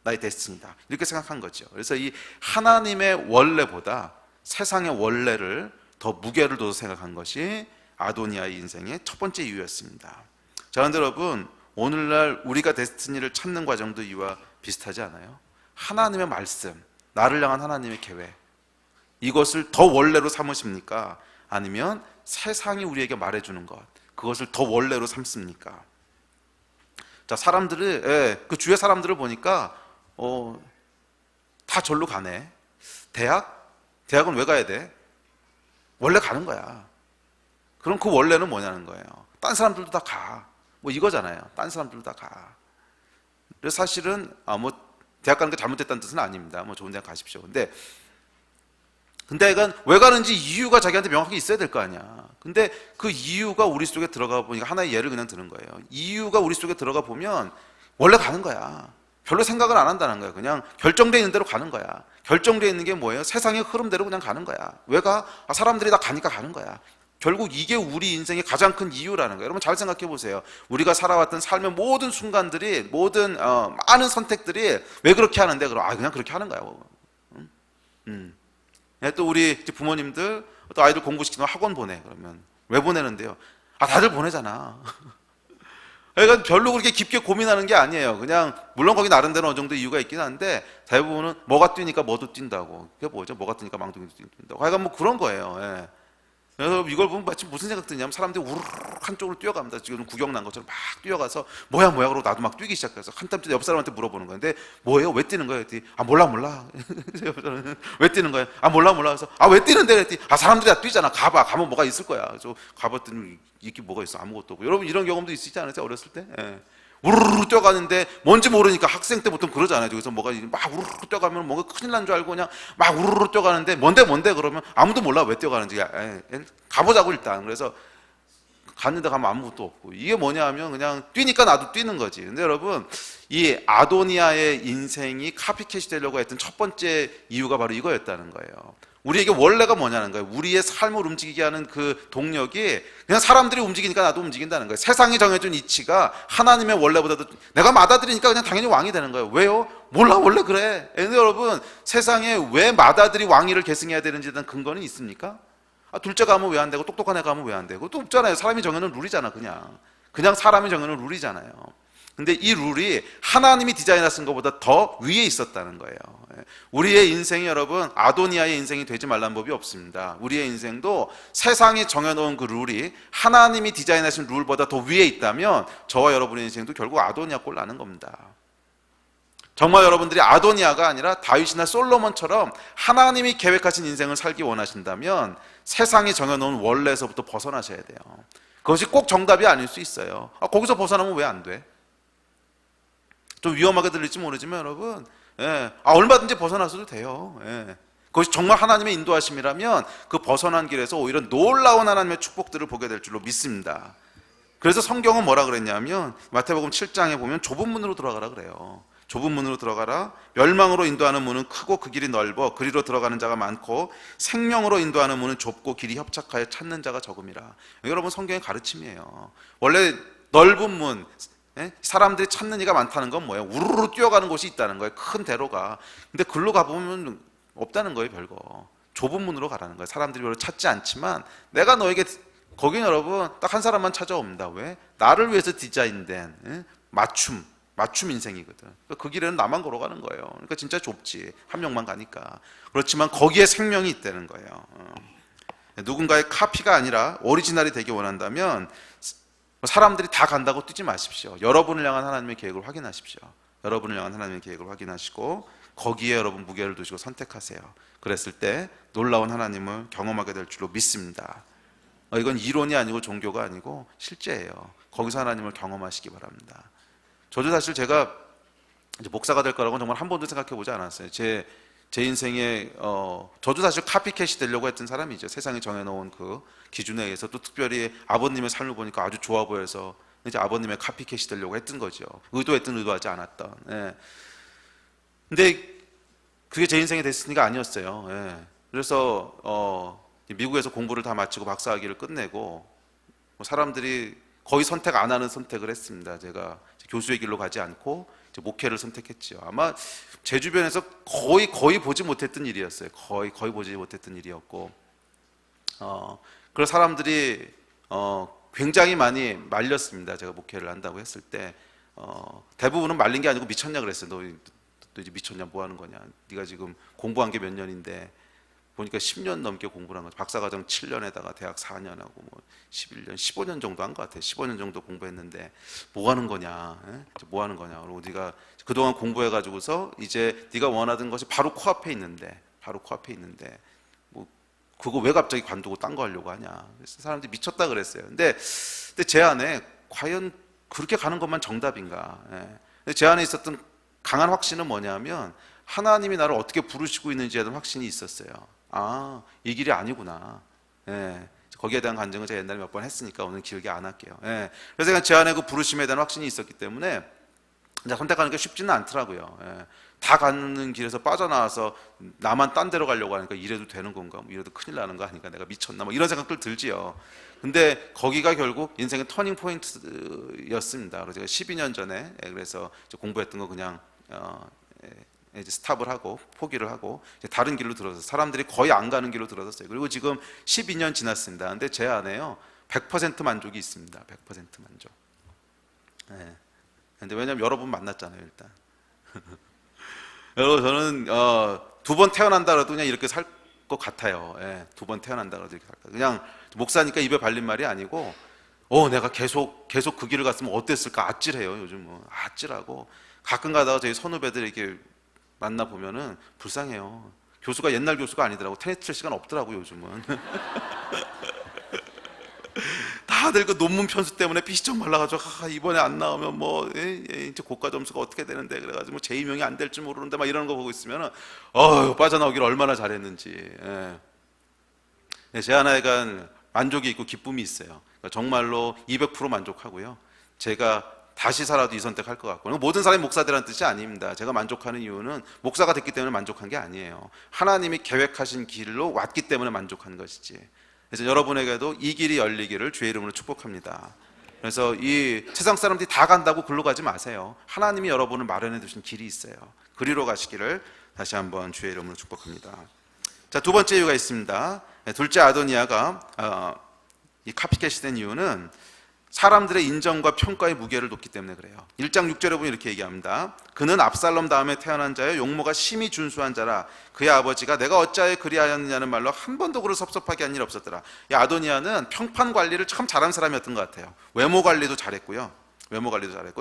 A: 나의 데스티니다. 이렇게 생각한 거죠. 그래서 이 하나님의 원래보다 세상의 원래를 더 무게를 둬서 생각한 것이 아도니아의 인생의 첫 번째 이유였습니다. 자, 그런데 여러분 오늘날 우리가 데스티니를 찾는 과정도 이와 비슷하지 않아요? 하나님의 말씀, 나를 향한 하나님의 계획, 이것을 더 원래로 삼으십니까? 아니면 세상이 우리에게 말해주는 것, 그것을 더 원래로 삼습니까? 자, 사람들을, 예, 그 주위의 사람들을 보니까 다 절로 가네. 대학은 왜 가야 돼? 원래 가는 거야. 그럼 그 원래는 뭐냐는 거예요. 딴 사람들도 다 가. 뭐 이거잖아요. 딴 사람들도 다 가. 그래서 사실은 뭐 대학 가는 게 잘못됐다는 뜻은 아닙니다. 뭐 좋은 대학 가십시오. 근데 이건 왜 가는지 이유가 자기한테 명확하게 있어야 될 거 아니야. 근데 그 이유가 우리 속에 들어가 보니까 하나의 예를 그냥 드는 거예요. 이유가 우리 속에 들어가 보면 원래 가는 거야. 별로 생각을 안 한다는 거야. 그냥 결정되어 있는 대로 가는 거야. 결정되어 있는 게 뭐예요? 세상의 흐름대로 그냥 가는 거야. 왜 가? 사람들이 다 가니까 가는 거야. 결국 이게 우리 인생의 가장 큰 이유라는 거예요. 여러분 잘 생각해 보세요. 우리가 살아왔던 삶의 모든 순간들이, 모든 많은 선택들이 왜 그렇게 하는데? 그럼 그냥 그렇게 하는 거야. 또 우리 부모님들 또 아이들 공부시키는 학원 보내. 그러면 왜 보내는데요? 다들 보내잖아. 그러니까 별로 그렇게 깊게 고민하는 게 아니에요. 그냥 물론 거기 나름대로 어느 정도 이유가 있긴 한데 대부분은 뭐가 뛰니까 뭐도 뛴다고. 그게 뭐죠? 뭐가 뛰니까 망둥이도 뛴다고. 하여간 뭐 그런 거예요. 예. 그래서 이걸 보면 마치 무슨 생각 드냐면 사람들이 우르르 한쪽으로 뛰어갑니다. 지금 구경 난 것처럼 막 뛰어가서 뭐야 그러고 나도 막 뛰기 시작해서 한참 옆 사람한테 물어보는 건데 뭐예요? 왜 뛰는 거예요? 그랬더니 몰라. 왜 뛰는 거예요? 몰라. 그래서 왜 뛰는데? 그랬더니 사람들이 다 뛰잖아. 가면 뭐가 있을 거야. 그래서 가봤더니 이게 뭐가 있어? 아무것도 없고. 여러분 이런 경험도 있으시지 않으세요? 어렸을 때? 예. 우르르 뛰어가는데 뭔지 모르니까 학생 때 보통 그러잖아요. 그래서 뭐가 막 우르르 뛰어가면 뭔가 큰일 난 줄 알고 그냥 막 우르르 뛰어가는데 뭔데 그러면 아무도 몰라 왜 뛰어가는지. 가보자고 일단. 그래서 갔는데 가면 아무것도 없고. 이게 뭐냐 하면 그냥 뛰니까 나도 뛰는 거지. 근데 여러분 이 아도니아의 인생이 카피캣이 되려고 했던 첫 번째 이유가 바로 이거였다는 거예요. 우리에게 원래가 뭐냐는 거예요. 우리의 삶을 움직이게 하는 그 동력이 그냥 사람들이 움직이니까 나도 움직인다는 거예요. 세상이 정해준 이치가 하나님의 원래보다도 내가 받아들이니까 그냥 당연히 왕이 되는 거예요. 왜요? 몰라 원래 그래. 근데 여러분 세상에 왜 맏아들이 왕위를 계승해야 되는지에 대한 근거는 있습니까? 둘째가 하면 왜 안 되고 똑똑한 애가 하면 왜 안 되고 또 없잖아요. 사람이 정해놓은 룰이잖아. 그냥 사람이 정해놓은 룰이잖아요. 근데 이 룰이 하나님이 디자인하신 것보다 더 위에 있었다는 거예요. 우리의 인생이 여러분 아도니아의 인생이 되지 말라는 법이 없습니다. 우리의 인생도 세상이 정해놓은 그 룰이 하나님이 디자인하신 룰보다 더 위에 있다면 저와 여러분의 인생도 결국 아도니아 꼴 나는 겁니다. 정말 여러분들이 아도니아가 아니라 다윗이나 솔로몬처럼 하나님이 계획하신 인생을 살기 원하신다면 세상이 정해놓은 원래에서부터 벗어나셔야 돼요. 그것이 꼭 정답이 아닐 수 있어요. 거기서 벗어나면 왜 안 돼? 좀 위험하게 들릴지 모르지만 여러분 얼마든지 벗어나서도 돼요. 그것이 정말 하나님의 인도하심이라면 그 벗어난 길에서 오히려 놀라운 하나님의 축복들을 보게 될 줄로 믿습니다. 그래서 성경은 뭐라 그랬냐면 마태복음 7장에 보면 좁은 문으로 들어가라 그래요. 좁은 문으로 들어가라. 멸망으로 인도하는 문은 크고 그 길이 넓어 그리로 들어가는 자가 많고 생명으로 인도하는 문은 좁고 길이 협착하여 찾는 자가 적음이라. 여러분 성경의 가르침이에요. 원래 넓은 문, 사람들이 찾는 이가 많다는 건 뭐예요? 우르르 뛰어가는 곳이 있다는 거예요. 큰 대로가. 근데 글로 가보면 없다는 거예요. 별거. 좁은 문으로 가라는 거예요. 사람들이 별로 찾지 않지만 내가 너에게 거기는 여러분 딱 한 사람만 찾아옵니다. 왜? 나를 위해서 디자인된 맞춤 인생이거든. 그 길에는 나만 걸어가는 거예요. 그러니까 진짜 좁지. 한 명만 가니까. 그렇지만 거기에 생명이 있다는 거예요. 누군가의 카피가 아니라 오리지널이 되기 원한다면 사람들이 다 간다고 뛰지 마십시오. 여러분을 향한 하나님의 계획을 확인하십시오. 여러분을 향한 하나님의 계획을 확인하시고 거기에 여러분 무게를 두시고 선택하세요. 그랬을 때 놀라운 하나님을 경험하게 될 줄로 믿습니다. 이건 이론이 아니고 종교가 아니고 실제예요. 거기서 하나님을 경험하시기 바랍니다. 저도 사실 제가 이제 목사가 될 거라고는 정말 한 번도 생각해 보지 않았어요. 제 인생에 저도 사실 카피캣이 되려고 했던 사람이죠. 세상이 정해놓은 그 기준에 의해서 또 특별히 아버님의 삶을 보니까 아주 좋아 보여서 이제 아버님의 카피캣이 되려고 했던 거죠. 의도했든 의도하지 않았던. 근데 그게 제 인생의 데스티니가 아니었어요. 그래서 미국에서 공부를 다 마치고 박사학위를 끝내고 사람들이 거의 선택 안 하는 선택을 했습니다. 제가 교수의 길로 가지 않고 목회를 선택했죠. 아마 제 주변에서 거의 보지 못했던 일이었어요. 거의 보지 못했던 일이었고, 그래서 사람들이 굉장히 많이 말렸습니다. 제가 목회를 한다고 했을 때 대부분은 말린 게 아니고 미쳤냐 그랬어요. 너 이제 미쳤냐? 뭐 하는 거냐? 네가 지금 공부한 게 몇 년인데 보니까 10년 넘게 공부를 한 거죠. 박사과정 7년에다가 대학 4년하고 뭐 11년, 15년 정도 한 것 같아요. 15년 정도 공부했는데 뭐 하는 거냐? 뭐 하는 거냐? 그리고 네가 그동안 공부해가지고서 이제 네가 원하던 것이 바로 코앞에 있는데 뭐 그거 왜 갑자기 관두고 딴 거 하려고 하냐? 그래서 사람들이 미쳤다 그랬어요. 근데 제 안에 과연 그렇게 가는 것만 정답인가? 근데 제 안에 있었던 강한 확신은 뭐냐면 하나님이 나를 어떻게 부르시고 있는지에 대한 확신이 있었어요. 아, 이 길이 아니구나. 거기에 대한 간증을 제가 옛날에 몇 번 했으니까 오늘 길게 안 할게요. 그래서 제 안에 그 부르심에 대한 확신이 있었기 때문에 선택하는 게 쉽지는 않더라고요. 다 가는 길에서 빠져나와서 나만 딴 데로 가려고 하니까 이래도 되는 건가? 뭐 이래도 큰일 나는 거 아닌가? 내가 미쳤나? 뭐 이런 생각들 들지요. 근데 거기가 결국 인생의 터닝 포인트였습니다. 그래서 제가 12년 전에 그래서 공부했던 거 그냥 이제 스탑을 하고 포기를 하고 이제 다른 길로 들어서 사람들이 거의 안 가는 길로 들어섰어요. 그리고 지금 12년 지났습니다. 근데 제 안에요 100% 만족이 있습니다. 100% 만족. 근데 왜냐면 여러분 만났잖아요, 일단. 여러분 저는 2번 태어난다 그래도 그냥 이렇게 살 것 같아요. 2번 태어난다 그래도 이렇게 살 것 같아요. 그냥 목사니까 입에 발린 말이 아니고 내가 계속 그 길을 갔으면 어땠을까? 아찔해요. 요즘 뭐 아찔하고 가끔 가다가 저희 선후배들 이렇게 만나 보면은 불쌍해요. 교수가 옛날 교수가 아니더라고. 테니스 칠 시간 없더라고 요즘은. 다들 그 논문 편수 때문에 피시쩍 말라가지고 이번에 안 나오면 뭐 이제 고가 점수가 어떻게 되는데 그래가지고 뭐 제2명이 안 될지 모르는데 막 이러는 거 보고 있으면은 빠져나오기를 얼마나 잘했는지. 제 안에 만족이 있고 기쁨이 있어요. 그러니까 정말로 200% 만족하고요. 제가 다시 살아도 이 선택할 것 같고 모든 사람이 목사 되라는 뜻이 아닙니다. 제가 만족하는 이유는 목사가 됐기 때문에 만족한 게 아니에요. 하나님이 계획하신 길로 왔기 때문에 만족한 것이지. 그래서 여러분에게도 이 길이 열리기를 주의 이름으로 축복합니다. 그래서 이 세상 사람들이 다 간다고 글로 가지 마세요. 하나님이 여러분을 마련해 두신 길이 있어요. 그리로 가시기를 다시 한번 주의 이름으로 축복합니다. 자, 두 번째 이유가 있습니다. 둘째 아도니아가 이 카피캣이 된 이유는 사람들의 인정과 평가의 무게를 놓기 때문에 그래요. 1장 6절에 보면 이렇게 얘기합니다. 그는 압살롬 다음에 태어난 자여 용모가 심히 준수한 자라 그의 아버지가 내가 어찌하여 그리하였느냐는 말로 한 번도 그를 섭섭하게 한 일 없었더라. 이 아도니아는 평판 관리를 참 잘한 사람이었던 것 같아요. 외모 관리도 잘했고요.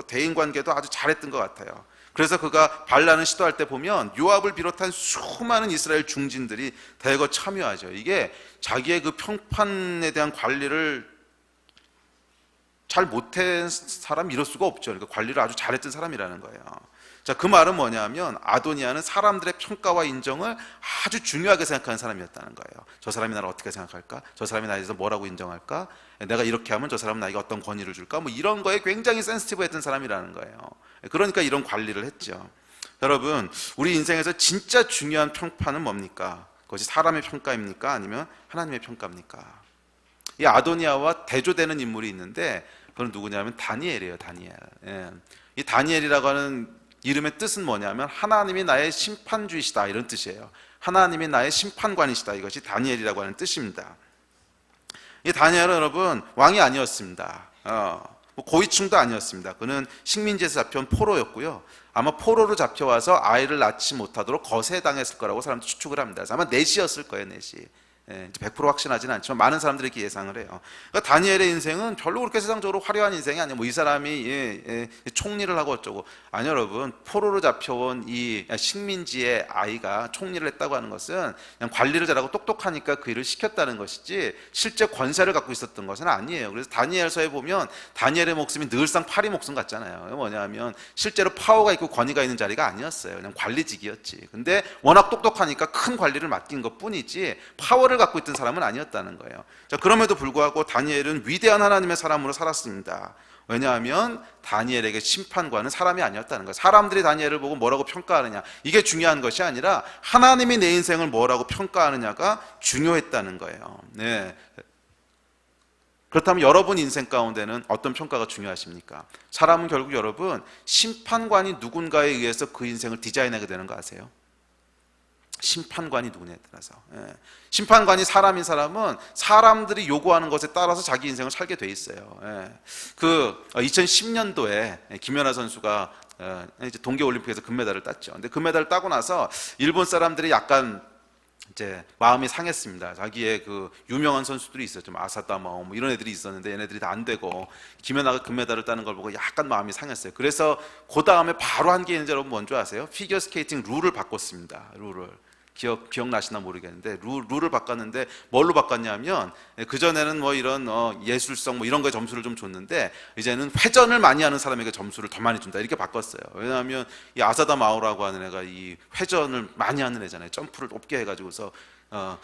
A: 대인 관계도 아주 잘했던 것 같아요. 그래서 그가 반란을 시도할 때 보면 요압을 비롯한 수많은 이스라엘 중진들이 대거 참여하죠. 이게 자기의 그 평판에 대한 관리를 잘 못한 사람 이럴 수가 없죠. 그러니까 관리를 아주 잘했던 사람이라는 거예요. 자, 그 말은 뭐냐면 아도니아는 사람들의 평가와 인정을 아주 중요하게 생각하는 사람이었다는 거예요. 저 사람이 나를 어떻게 생각할까? 저 사람이 나에 대해서 뭐라고 인정할까? 내가 이렇게 하면 저 사람은 나에게 어떤 권위를 줄까? 뭐 이런 거에 굉장히 센시티브했던 사람이라는 거예요. 그러니까 이런 관리를 했죠. 여러분, 우리 인생에서 진짜 중요한 평판은 뭡니까? 그것이 사람의 평가입니까? 아니면 하나님의 평가입니까? 이 아도니아와 대조되는 인물이 있는데 그건 누구냐면 다니엘이에요. 다니엘. 이 다니엘이라고 하는 이름의 뜻은 뭐냐면 하나님이 나의 심판주이시다 이런 뜻이에요. 하나님이 나의 심판관이시다. 이것이 다니엘이라고 하는 뜻입니다. 이 다니엘은 여러분 왕이 아니었습니다. 고위층도 아니었습니다. 그는 식민지에서 잡혀온 포로였고요. 아마 포로로 잡혀와서 아이를 낳지 못하도록 거세당했을 거라고 사람들이 추측을 합니다. 그래서 아마 넷이었을 거예요. 넷이. 100% 확신하지는 않지만 많은 사람들이 이렇게 예상을 해요. 그러니까 다니엘의 인생은 별로 그렇게 세상적으로 화려한 인생이 아니에요. 뭐 이 사람이 총리를 하고 어쩌고. 아니 여러분, 포로로 잡혀온 이 식민지의 아이가 총리를 했다고 하는 것은 그냥 관리를 잘하고 똑똑하니까 그 일을 시켰다는 것이지 실제 권세를 갖고 있었던 것은 아니에요. 그래서 다니엘서에 보면 다니엘의 목숨이 늘상 파리 목숨 같잖아요. 뭐냐면 실제로 파워가 있고 권위가 있는 자리가 아니었어요. 그냥 관리직이었지. 근데 워낙 똑똑하니까 큰 관리를 맡긴 것 뿐이지 파워를 갖고 있던 사람은 아니었다는 거예요. 자, 그럼에도 불구하고 다니엘은 위대한 하나님의 사람으로 살았습니다. 왜냐하면 다니엘에게 심판관은 사람이 아니었다는 거예요. 사람들이 다니엘을 보고 뭐라고 평가하느냐 이게 중요한 것이 아니라 하나님이 내 인생을 뭐라고 평가하느냐가 중요했다는 거예요. 네. 그렇다면 여러분 인생 가운데는 어떤 평가가 중요하십니까? 사람은 결국 여러분 심판관이 누군가에 의해서 그 인생을 디자인하게 되는 거 아세요? 심판관이 누구냐에 따라서. 심판관이 사람인 사람은 사람들이 요구하는 것에 따라서 자기 인생을 살게 돼 있어요. 그 2010년도에 김연아 선수가 이제 동계올림픽에서 금메달을 땄죠. 근데 금메달을 따고 나서 일본 사람들이 약간 이제 마음이 상했습니다. 자기의 그 유명한 선수들이 있었죠. 아사다마오 뭐 이런 애들이 있었는데 얘네들이 다 안 되고 김연아가 금메달을 따는 걸 보고 약간 마음이 상했어요. 그래서 그 다음에 바로 한 게 있는지 여러분 뭔지 아세요? 피겨스케이팅 룰을 바꿨습니다. 룰을. 기억나시나 모르겠는데 룰을 바꿨는데 뭘로 바꿨냐면 그전에는 뭐 이런 예술성 뭐 이런 거에 점수를 좀 줬는데 이제는 회전을 많이 하는 사람에게 점수를 더 많이 준다 이렇게 바꿨어요. 왜냐하면 이 아사다 마오라고 하는 애가 이 회전을 많이 하는 애잖아요. 점프를 높게 해가지고서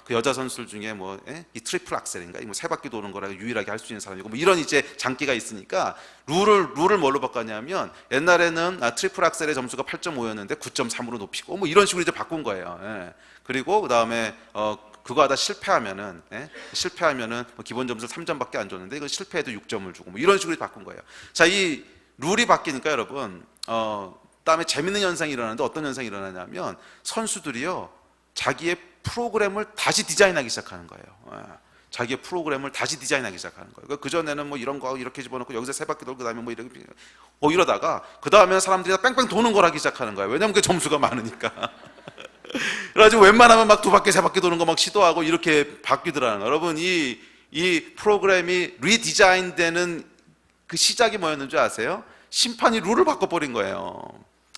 A: 그 여자 선수들 중에 뭐 이 트리플 악셀인가 뭐 세 바퀴 도는 거라 유일하게 할 수 있는 사람이고 뭐 이런 이제 장기가 있으니까 룰을 뭘로 바꿨냐면 옛날에는 트리플 악셀의 점수가 8.5였는데 9.3으로 높이고 뭐 이런 식으로 이제 바꾼 거예요. 그리고 그 다음에 그거 하다 실패하면은 뭐 기본 점수 3점밖에 안 줬는데 이거 실패해도 6점을 주고 뭐 이런 식으로 바꾼 거예요. 자, 이 룰이 바뀌니까 여러분 그다음에 재밌는 현상이 일어나는데 어떤 현상이 일어나냐면 선수들이요 자기의 프로그램을 다시 디자인하기 시작하는 거예요. 자기의 프로그램을 다시 디자인하기 시작하는 거예요. 그 전에는 뭐 이런 거 이렇게 집어넣고 여기서 세 바퀴 돌고 그다음에 뭐 이렇게 이러다가 그 다음에 사람들이 다 뺑뺑 도는 걸 하기 시작하는 거예요. 왜냐하면 그 점수가 많으니까. 그래가지고 웬만하면 막 두 바퀴 세 바퀴 도는 거 막 시도하고 이렇게 바뀌더라는 거예요. 여러분 이 프로그램이 리디자인되는 그 시작이 뭐였는 줄 아세요? 심판이 룰을 바꿔버린 거예요.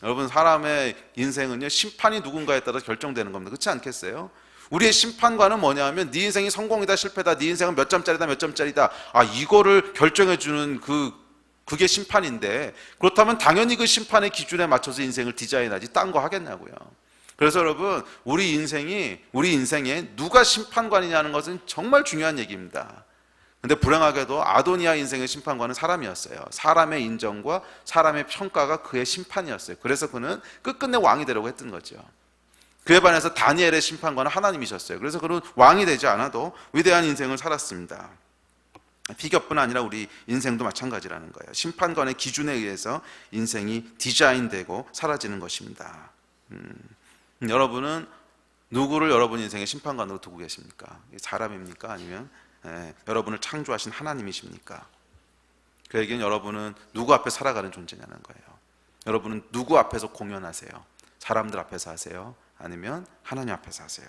A: 여러분 사람의 인생은요 심판이 누군가에 따라 결정되는 겁니다. 그렇지 않겠어요? 우리의 심판관은 뭐냐면 네 인생이 성공이다 실패다 네 인생은 몇 점짜리다 몇 점짜리다 이거를 결정해주는 그게 심판인데 그렇다면 당연히 그 심판의 기준에 맞춰서 인생을 디자인하지 딴 거 하겠냐고요. 그래서 여러분 우리 인생에 누가 심판관이냐는 것은 정말 중요한 얘기입니다. 근데 불행하게도 아도니아 인생의 심판관은 사람이었어요. 사람의 인정과 사람의 평가가 그의 심판이었어요. 그래서 그는 끝끝내 왕이 되려고 했던 거죠. 그에 반해서 다니엘의 심판관은 하나님이셨어요. 그래서 그는 왕이 되지 않아도 위대한 인생을 살았습니다. 피겨뿐 아니라 우리 인생도 마찬가지라는 거예요. 심판관의 기준에 의해서 인생이 디자인되고 사라지는 것입니다. 여러분은 누구를 여러분 인생의 심판관으로 두고 계십니까? 사람입니까? 아니면 여러분을 창조하신 하나님이십니까? 그에겐 여러분은 누구 앞에 살아가는 존재냐는 거예요. 여러분은 누구 앞에서 공연하세요? 사람들 앞에서 하세요? 아니면 하나님 앞에서 하세요?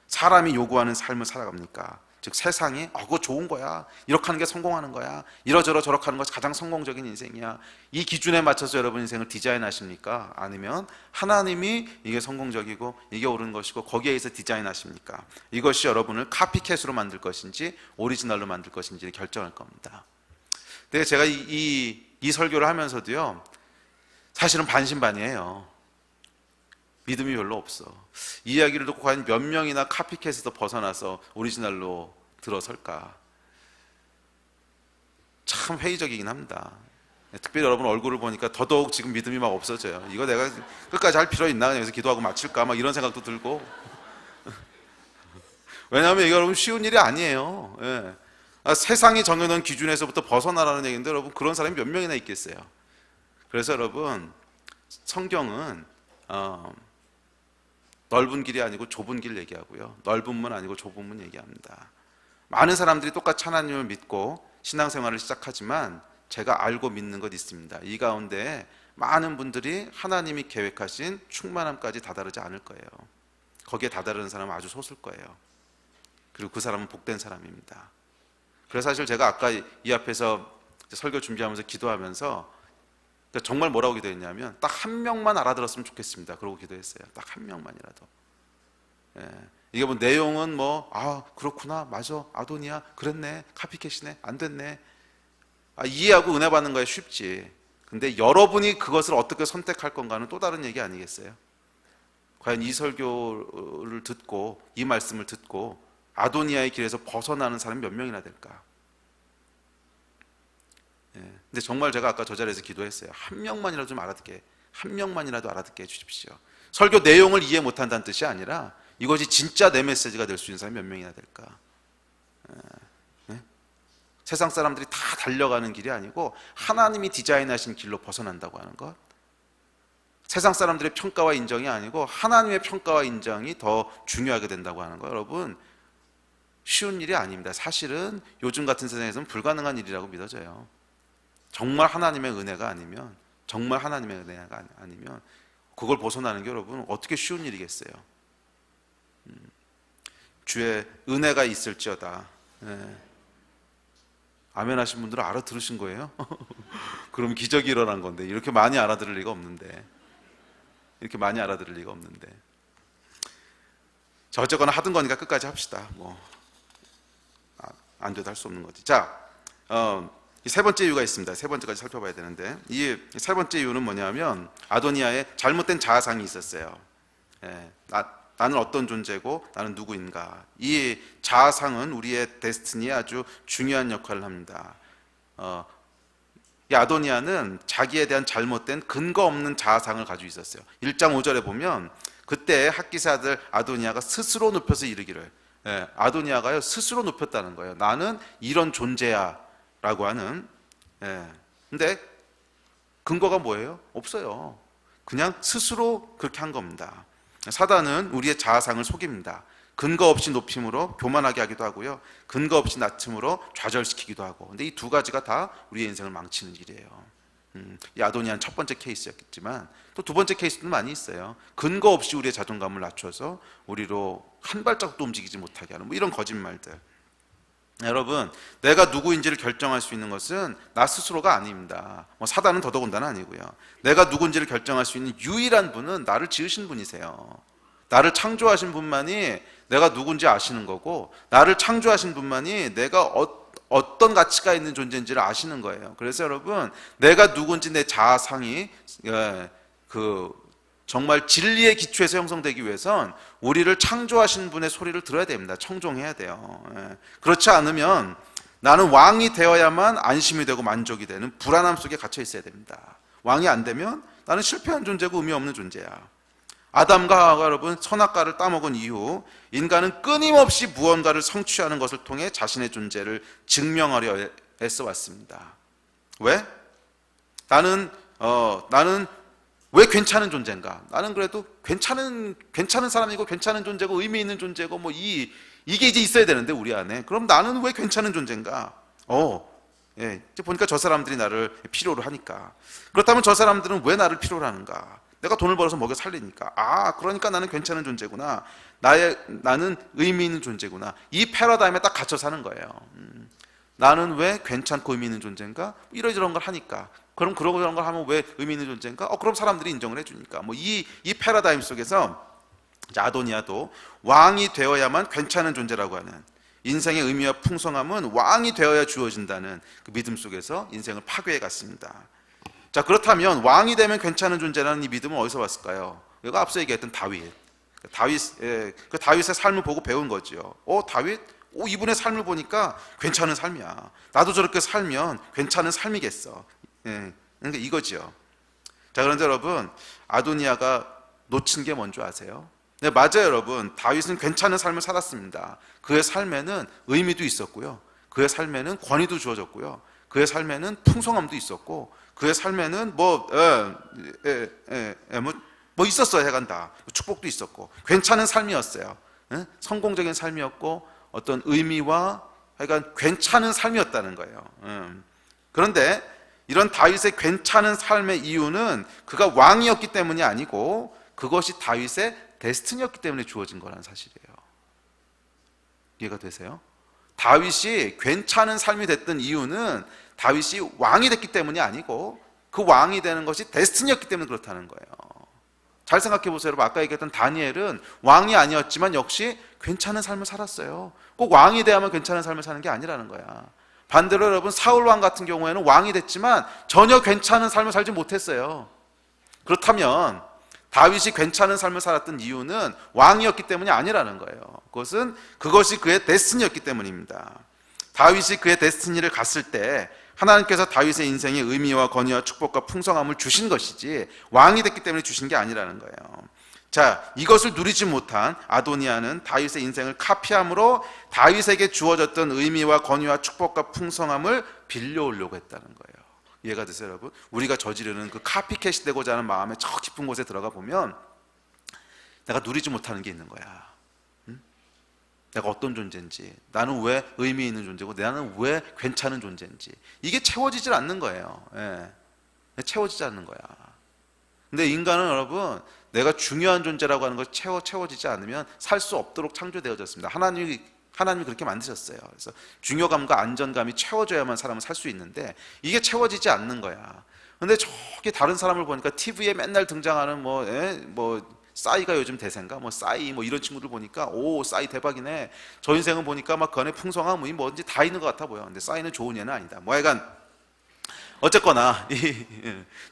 A: 사람이 요구하는 삶을 살아갑니까? 즉 세상이 그거 좋은 거야 이렇게 하는 게 성공하는 거야 이러저러 저렇게 하는 것이 가장 성공적인 인생이야 이 기준에 맞춰서 여러분 인생을 디자인하십니까? 아니면 하나님이 이게 성공적이고 이게 옳은 것이고 거기에 의해서 디자인하십니까? 이것이 여러분을 카피캣으로 만들 것인지 오리지널로 만들 것인지를 결정할 겁니다. 근데 제가 이 설교를 하면서도요 사실은 반신반의해요. 믿음이 별로 없어. 이 이야기를 듣고 과연 몇 명이나 카피캣에서 벗어나서 오리지널로 들어설까? 참 회의적이긴 합니다. 특별히 여러분 얼굴을 보니까 더더욱 지금 믿음이 막 없어져요. 이거 내가 끝까지 할 필요 있나? 그냥 여기서 기도하고 마칠까? 막 이런 생각도 들고. 왜냐하면 이게 여러분 쉬운 일이 아니에요. 세상이 정해놓은 기준에서부터 벗어나라는 얘기인데 여러분 그런 사람이 몇 명이나 있겠어요. 그래서 여러분 성경은 넓은 길이 아니고 좁은 길 얘기하고요. 넓은 문 아니고 좁은 문 얘기합니다. 많은 사람들이 똑같이 하나님을 믿고 신앙생활을 시작하지만 제가 알고 믿는 것 있습니다. 이 가운데 많은 분들이 하나님이 계획하신 충만함까지 다다르지 않을 거예요. 거기에 다다르는 사람은 아주 소수일 거예요. 그리고 그 사람은 복된 사람입니다. 그래서 사실 제가 아까 이 앞에서 설교 준비하면서 기도하면서 정말 뭐라고 기도했냐면 딱 한 명만 알아들었으면 좋겠습니다. 그러고 기도했어요. 딱 한 명만이라도. 이게 뭐 내용은 그렇구나, 맞아, 아도니아, 그랬네, 카피캣이네, 안 됐네. 이해하고 은혜 받는 거야 쉽지. 근데 여러분이 그것을 어떻게 선택할 건가는 또 다른 얘기 아니겠어요? 과연 이 설교를 듣고 이 말씀을 듣고 아도니아의 길에서 벗어나는 사람이 몇 명이나 될까? 근데 정말 제가 아까 저 자리에서 기도했어요. 한 명만이라도 좀 알아듣게, 한 명만이라도 알아듣게 해주십시오. 설교 내용을 이해 못한다는 뜻이 아니라 이것이 진짜 내 메시지가 될 수 있는 사람이 몇 명이나 될까? 세상 사람들이 다 달려가는 길이 아니고 하나님이 디자인하신 길로 벗어난다고 하는 것. 세상 사람들의 평가와 인정이 아니고 하나님의 평가와 인정이 더 중요하게 된다고 하는 거. 여러분 쉬운 일이 아닙니다. 사실은 요즘 같은 세상에서는 불가능한 일이라고 믿어져요. 정말 하나님의 은혜가 아니면, 정말 하나님의 은혜가 아니면 그걸 벗어나는 게 여러분 어떻게 쉬운 일이겠어요? 주의 은혜가 있을지어다. 예. 아멘 하신 분들은 알아들으신 거예요? 그럼 기적이 일어난 건데, 이렇게 많이 알아들을 리가 없는데. 이렇게 많이 알아들을 리가 없는데. 자, 어쨌거나 하던 거니까 끝까지 합시다. 안 돼도 할 수 없는 거지. 자, 이 세 번째 이유가 있습니다. 세 번째까지 살펴봐야 되는데, 이 세 번째 이유는 뭐냐면 아도니아의 잘못된 자아상이 있었어요. 예, 나는 어떤 존재고 나는 누구인가. 이 자아상은 우리의 데스티니에 아주 중요한 역할을 합니다. 이 아도니아는 자기에 대한 잘못된 근거 없는 자아상을 가지고 있었어요. 1장 5절에 보면 그때 핫기스 아들 아도니아가 스스로 높여서 이르기를, 아도니아가요 스스로 높였다는 거예요. 나는 이런 존재야 라고 하는. 근데 근거가 뭐예요? 없어요. 그냥 스스로 그렇게 한 겁니다. 사단은 우리의 자아상을 속입니다. 근거 없이 높임으로 교만하게 하기도 하고요, 근거 없이 낮춤으로 좌절시키기도 하고. 근데 이 두 가지가 다 우리의 인생을 망치는 일이에요. 이 아도니아는 첫 번째 케이스였겠지만 또 두 번째 케이스도 많이 있어요. 근거 없이 우리의 자존감을 낮춰서 우리로 한 발짝도 움직이지 못하게 하는 이런 거짓말들. 여러분, 내가 누구인지를 결정할 수 있는 것은 나 스스로가 아닙니다. 사단은 더더군다나 아니고요. 내가 누군지를 결정할 수 있는 유일한 분은 나를 지으신 분이세요. 나를 창조하신 분만이 내가 누군지 아시는 거고, 나를 창조하신 분만이 내가 어떤 가치가 있는 존재인지를 아시는 거예요. 그래서 여러분, 내가 누군지 내 자아상이 정말 진리의 기초에서 형성되기 위해선 우리를 창조하신 분의 소리를 들어야 됩니다. 청종해야 돼요. 그렇지 않으면 나는 왕이 되어야만 안심이 되고 만족이 되는 불안함 속에 갇혀 있어야 됩니다. 왕이 안 되면 나는 실패한 존재고 의미 없는 존재야. 아담과 하와가 여러분 선악과를 따먹은 이후 인간은 끊임없이 무언가를 성취하는 것을 통해 자신의 존재를 증명하려 애써 왔습니다. 왜? 나는 왜 괜찮은 존재인가? 나는 그래도 괜찮은 사람이고 괜찮은 존재고 의미 있는 존재고 이게 이제 있어야 되는데 우리 안에. 그럼 나는 왜 괜찮은 존재인가? 이제 보니까 저 사람들이 나를 필요로 하니까. 그렇다면 저 사람들은 왜 나를 필요로 하는가? 내가 돈을 벌어서 먹여 살리니까. 그러니까 나는 괜찮은 존재구나. 나는 의미 있는 존재구나. 이 패러다임에 딱 갇혀 사는 거예요. 나는 왜 괜찮고 의미 있는 존재인가? 이러저런 걸 하니까. 그럼 그런 걸 하면 왜 의미 있는 존재인가? 그럼 사람들이 인정을 해주니까. 이 패러다임 속에서 아도니아도 왕이 되어야만 괜찮은 존재라고 하는, 인생의 의미와 풍성함은 왕이 되어야 주어진다는 그 믿음 속에서 인생을 파괴해 갔습니다. 자, 그렇다면 왕이 되면 괜찮은 존재라는 이 믿음은 어디서 왔을까요? 이거 앞서 얘기했던 다윗의 삶을 보고 배운 거죠. 다윗? 이분의 삶을 보니까 괜찮은 삶이야. 나도 저렇게 살면 괜찮은 삶이겠어. 그러니까 이거지요. 자, 그런데 여러분, 아도니아가 놓친 게 뭔지 아세요? 네, 맞아요, 여러분. 다윗은 괜찮은 삶을 살았습니다. 그의 삶에는 의미도 있었고요, 그의 삶에는 권위도 주어졌고요, 그의 삶에는 풍성함도 있었고, 그의 삶에는 있었어요. 해간다. 축복도 있었고 괜찮은 삶이었어요. 성공적인 삶이었고 어떤 의미와 하여간 괜찮은 삶이었다는 거예요. 그런데 이런 다윗의 괜찮은 삶의 이유는 그가 왕이었기 때문이 아니고 그것이 다윗의 데스티니였기 때문에 주어진 거라는 사실이에요. 이해가 되세요? 다윗이 괜찮은 삶이 됐던 이유는 다윗이 왕이 됐기 때문이 아니고 그 왕이 되는 것이 데스티니였기 때문에 그렇다는 거예요. 잘 생각해 보세요. 여러분, 아까 얘기했던 다니엘은 왕이 아니었지만 역시 괜찮은 삶을 살았어요. 꼭 왕이 돼야만 괜찮은 삶을 사는 게 아니라는 거야. 반대로 여러분, 사울 왕 같은 경우에는 왕이 됐지만 전혀 괜찮은 삶을 살지 못했어요. 그렇다면 다윗이 괜찮은 삶을 살았던 이유는 왕이었기 때문이 아니라는 거예요. 그것이 그의 데스티니였기 때문입니다. 다윗이 그의 데스티니를 갔을 때 하나님께서 다윗의 인생에 의미와 권위와 축복과 풍성함을 주신 것이지 왕이 됐기 때문에 주신 게 아니라는 거예요. 자, 이것을 누리지 못한 아도니아는 다윗의 인생을 카피함으로 다윗에게 주어졌던 의미와 권위와 축복과 풍성함을 빌려오려고 했다는 거예요. 이해가 되세요, 여러분? 우리가 저지르는 그 카피캣이 되고자 하는 마음의 저 깊은 곳에 들어가 보면 내가 누리지 못하는 게 있는 거야. 내가 어떤 존재인지, 나는 왜 의미 있는 존재고 나는 왜 괜찮은 존재인지 이게 채워지질 않는 거예요. 채워지지 않는 거야. 근데 인간은 여러분, 내가 중요한 존재라고 하는 것이 채워지지 않으면 살 수 없도록 창조되어졌습니다. 하나님이 그렇게 만드셨어요. 그래서 중요감과 안전감이 채워져야만 사람은 살 수 있는데 이게 채워지지 않는 거야. 근데 저기 다른 사람을 보니까 TV에 맨날 등장하는 싸이가 요즘 대세인가? 싸이 이런 친구들 보니까 오, 싸이 대박이네. 저 인생은 보니까 막 그 안에 풍성함 뭐든지 다 있는 것 같아 보여. 근데 싸이는 좋은 예는 아니다. 하여간 어쨌거나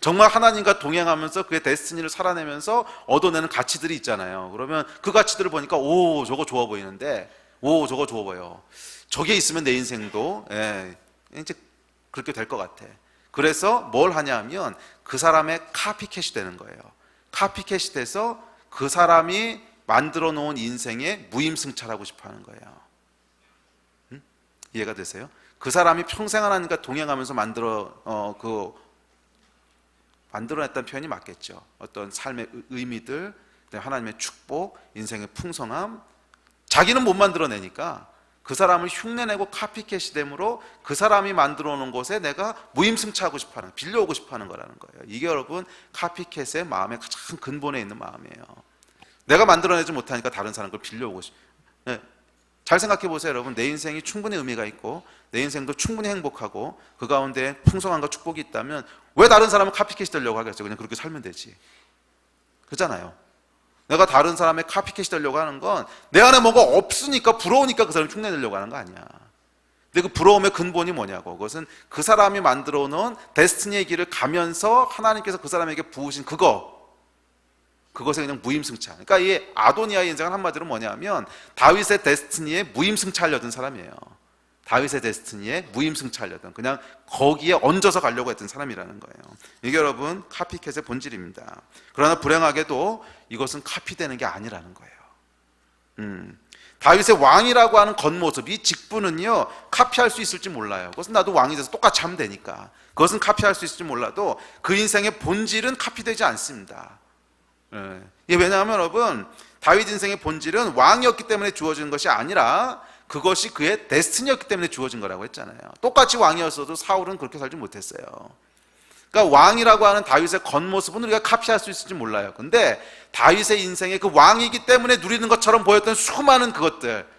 A: 정말 하나님과 동행하면서 그의 데스티니를 살아내면서 얻어내는 가치들이 있잖아요. 그러면 그 가치들을 보니까 오, 저거 좋아 보이는데, 오, 저거 좋아 보여. 저게 있으면 내 인생도 이제 그렇게 될 것 같아. 그래서 뭘 하냐면 그 사람의 카피캣이 되는 거예요. 카피캣이 돼서 그 사람이 만들어 놓은 인생에 무임승차하고 싶어 하는 거예요. 이해가 되세요? 그 사람이 평생 하나님과 동행하면서 만들어냈다는 표현이 맞겠죠. 어떤 삶의 의미들, 하나님의 축복, 인생의 풍성함, 자기는 못 만들어내니까 그 사람을 흉내내고 카피캣이 되므로 그 사람이 만들어 놓은 곳에 내가 무임승차하고 싶어하는, 빌려오고 싶어하는 거라는 거예요. 이게 여러분 카피캣의 마음의 가장 근본에 있는 마음이에요. 내가 만들어내지 못하니까 다른 사람 걸 빌려오고 싶어. 잘 생각해 보세요, 여러분. 내 인생이 충분히 의미가 있고 내 인생도 충분히 행복하고 그 가운데 풍성함과 축복이 있다면 왜 다른 사람은 카피캣이 되려고 하겠어요? 그냥 그렇게 살면 되지. 그렇잖아요. 내가 다른 사람의 카피캣이 되려고 하는 건 내 안에 뭐가 없으니까, 부러우니까 그 사람을 흉내내려고 하는 거 아니야. 근데 그 부러움의 근본이 뭐냐고. 그것은 그 사람이 만들어 놓은 데스티니의 길을 가면서 하나님께서 그 사람에게 부으신 그것에 그냥 무임승차. 그러니까 이 아도니아의 인생은 한마디로 뭐냐면 다윗의 데스티니에 무임승차하려던 사람이에요. 다윗의 데스티니에 무임승차하려던, 그냥 거기에 얹어서 가려고 했던 사람이라는 거예요. 이게 여러분 카피캣의 본질입니다. 그러나 불행하게도 이것은 카피되는 게 아니라는 거예요. 다윗의 왕이라고 하는 겉모습, 이 직분은요 카피할 수 있을지 몰라요. 그것은 나도 왕이 돼서 똑같이 하면 되니까 그것은 카피할 수 있을지 몰라도 그 인생의 본질은 카피되지 않습니다. 이게 왜냐하면 여러분, 다윗 인생의 본질은 왕이었기 때문에 주어진 것이 아니라 그것이 그의 데스티니였기 때문에 주어진 거라고 했잖아요. 똑같이 왕이었어도 사울은 그렇게 살지 못했어요. 그러니까 왕이라고 하는 다윗의 겉모습은 우리가 카피할 수 있을지 몰라요. 근데 다윗의 인생에 그 왕이기 때문에 누리는 것처럼 보였던 수많은 그것들,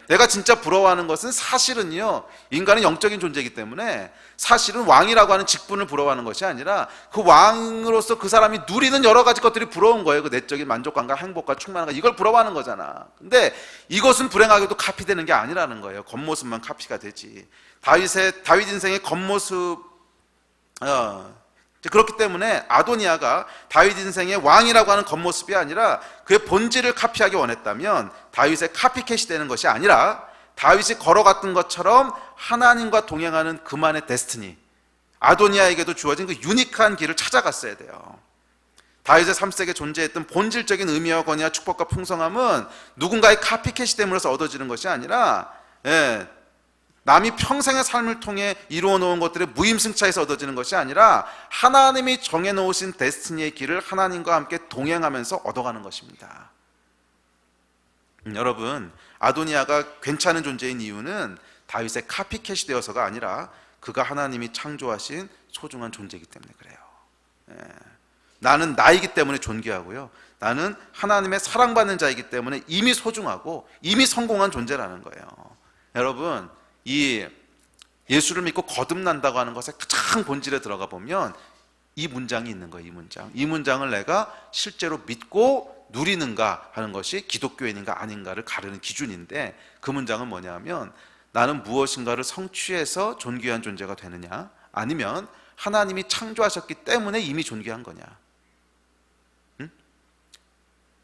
A: 내가 진짜 부러워하는 것은 사실은요, 인간은 영적인 존재이기 때문에 사실은 왕이라고 하는 직분을 부러워하는 것이 아니라 그 왕으로서 그 사람이 누리는 여러 가지 것들이 부러운 거예요. 그 내적인 만족감과 행복과 충만함과 이걸 부러워하는 거잖아. 근데 이것은 불행하게도 카피되는 게 아니라는 거예요. 겉모습만 카피가 되지. 다윗 인생의 겉모습, 그렇기 때문에 아도니아가 다윗 인생의 왕이라고 하는 겉모습이 아니라 그의 본질을 카피하기 원했다면 다윗의 카피캣이 되는 것이 아니라 다윗이 걸어갔던 것처럼 하나님과 동행하는 그만의 데스티니, 아도니아에게도 주어진 그 유니크한 길을 찾아갔어야 돼요. 다윗의 삶 속에 존재했던 본질적인 의미와 권위와 축복과 풍성함은 누군가의 카피캣이 됨으로써 얻어지는 것이 아니라 남이 평생의 삶을 통해 이루어 놓은 것들의 무임승차에서 얻어지는 것이 아니라 하나님이 정해놓으신 데스티니의 길을 하나님과 함께 동행하면서 얻어가는 것입니다. 여러분, 아도니아가 괜찮은 존재인 이유는 다윗의 카피캣이 되어서가 아니라 그가 하나님이 창조하신 소중한 존재이기 때문에 그래요. 나는 나이기 때문에 존귀하고요, 나는 하나님의 사랑받는 자이기 때문에 이미 소중하고 이미 성공한 존재라는 거예요. 여러분, 이 예수를 믿고 거듭난다고 하는 것의 가장 본질에 들어가 보면 이 문장이 있는 거예요. 이 문장을 내가 실제로 믿고 누리는가 하는 것이 기독교인인가 아닌가를 가르는 기준인데, 그 문장은 뭐냐면 나는 무엇인가를 성취해서 존귀한 존재가 되느냐, 아니면 하나님이 창조하셨기 때문에 이미 존귀한 거냐.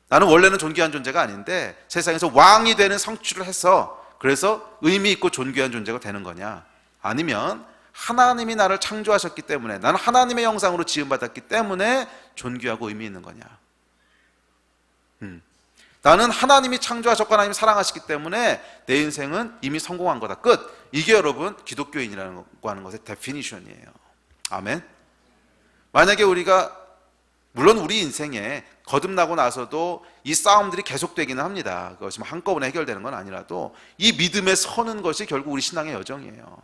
A: 나는 원래는 존귀한 존재가 아닌데 세상에서 왕이 되는 성취를 해서 그래서 의미 있고 존귀한 존재가 되는 거냐, 아니면 하나님이 나를 창조하셨기 때문에, 나는 하나님의 형상으로 지음받았기 때문에 존귀하고 의미 있는 거냐. 나는 하나님이 창조하셨고 하나님이 사랑하시기 때문에 내 인생은 이미 성공한 거다, 끝. 이게 여러분 기독교인이라는 거 하는 것의 데피니션이에요. 아멘. 만약에 우리가, 물론 우리 인생에 거듭나고 나서도 이 싸움들이 계속되기는 합니다. 그것이 한꺼번에 해결되는 건 아니라도 이 믿음에 서는 것이 결국 우리 신앙의 여정이에요.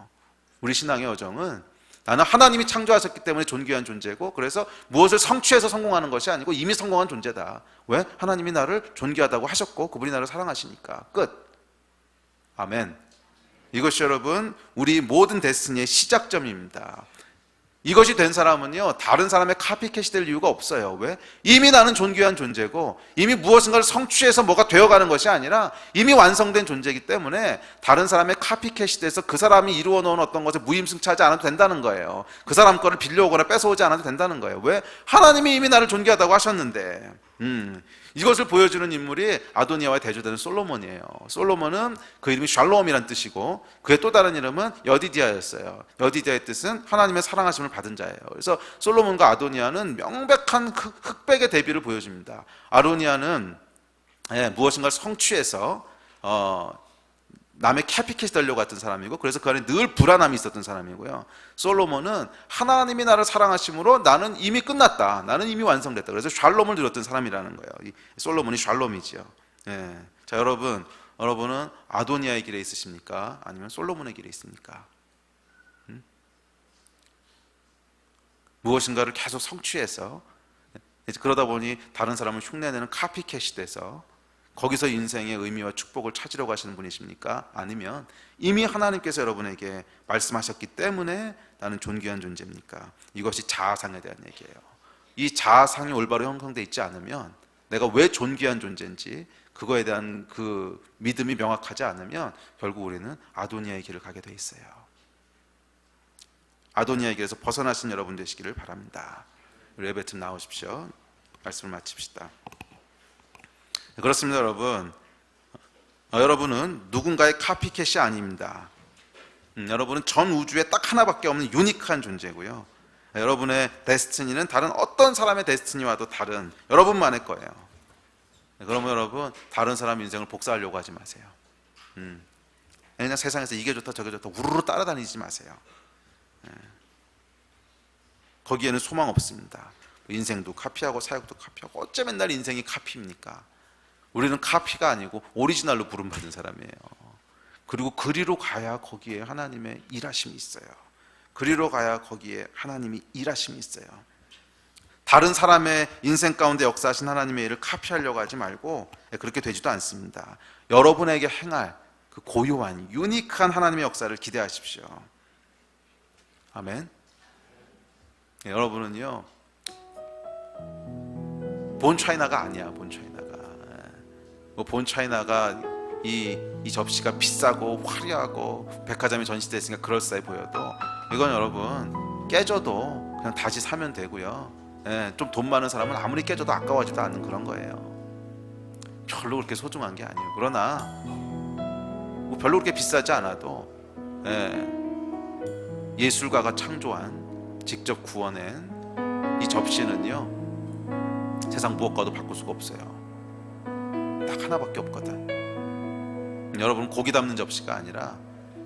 A: 우리 신앙의 여정은 나는 하나님이 창조하셨기 때문에 존귀한 존재고, 그래서 무엇을 성취해서 성공하는 것이 아니고 이미 성공한 존재다. 왜? 하나님이 나를 존귀하다고 하셨고 그분이 나를 사랑하시니까. 끝. 아멘. 이것이 여러분 우리 모든 데스티니의 시작점입니다. 이것이 된 사람은요 다른 사람의 카피캣이 될 이유가 없어요. 왜? 이미 나는 존귀한 존재고 이미 무엇인가를 성취해서 뭐가 되어가는 것이 아니라 이미 완성된 존재이기 때문에 다른 사람의 카피캣이 돼서 그 사람이 이루어 놓은 어떤 것에 무임승차하지 않아도 된다는 거예요. 그 사람 거를 빌려오거나 뺏어오지 않아도 된다는 거예요. 왜? 하나님이 이미 나를 존귀하다고 하셨는데. 이것을 보여주는 인물이 아도니아와의 대조되는 솔로몬이에요. 솔로몬은 그 이름이 샬롬이란 뜻이고 그의 또 다른 이름은 여디디아였어요. 여디디아의 뜻은 하나님의 사랑하심을 받은 자예요. 그래서 솔로몬과 아도니아는 명백한 흑백의 대비를 보여줍니다. 아도니아는 무엇인가를 성취해서 남의 캐피캣이 되려고 했던 사람이고 그래서 그 안에 늘 불안함이 있었던 사람이고요. 솔로몬은 하나님이 나를 사랑하심으로 나는 이미 끝났다. 나는 이미 완성됐다. 그래서 샬롬을 누렸던 사람이라는 거예요. 이 솔로몬이 샬롬이지요. 자, 여러분은 아도니아의 길에 있으십니까? 아니면 솔로몬의 길에 있습니까? 무엇인가를 계속 성취해서 그러다 보니 다른 사람을 흉내내는 카피캣이 돼서 거기서 인생의 의미와 축복을 찾으려고 하시는 분이십니까? 아니면 이미 하나님께서 여러분에게 말씀하셨기 때문에 나는 존귀한 존재입니까? 이것이 자아상에 대한 얘기예요. 이 자아상이 올바로 형성되어 있지 않으면 내가 왜 존귀한 존재인지 그거에 대한 그 믿음이 명확하지 않으면 결국 우리는 아도니아의 길을 가게 돼 있어요. 아도니아의 길에서 벗어나신 여러분 되시기를 바랍니다. 우리 예배팀 나오십시오. 말씀을 마칩시다. 그렇습니다, 여러분. 여러분은 누군가의 카피캣이 아닙니다. 여러분은 전 우주에 딱 하나밖에 없는 유니크한 존재고요. 여러분의 데스티니는 다른 어떤 사람의 데스티니와도 다른 여러분만의 거예요. 그러면 여러분 다른 사람 인생을 복사하려고 하지 마세요. 그냥 세상에서 이게 좋다 저게 좋다 우르르 따라다니지 마세요. 거기에는 소망 없습니다. 인생도 카피하고 사역도 카피하고 어째 맨날 인생이 카피입니까? 우리는 카피가 아니고 오리지널로 부름받은 사람이에요. 그리고 그리로 가야 거기에 하나님의 일하심이 있어요. 그리로 가야 거기에 하나님이 일하심이 있어요. 다른 사람의 인생 가운데 역사하신 하나님의 일을 카피하려고 하지 말고 그렇게 되지도 않습니다. 여러분에게 행할 그 고유한 유니크한 하나님의 역사를 기대하십시오. 아멘. 여러분은요 본 차이나가 아니야. 본 차이나가 본 차이나가 이 접시가 비싸고 화려하고 백화점에 전시되어 있으니까 그럴싸해 보여도 이건 여러분 깨져도 그냥 다시 사면 되고요. 좀 돈 많은 사람은 아무리 깨져도 아까워지도 않는 그런 거예요. 별로 그렇게 소중한 게 아니에요. 그러나 뭐 별로 그렇게 비싸지 않아도 예술가가 창조한 직접 구워낸 이 접시는요 세상 무엇과도 바꿀 수가 없어요. 딱 하나밖에 없거든. 여러분 고기 담는 접시가 아니라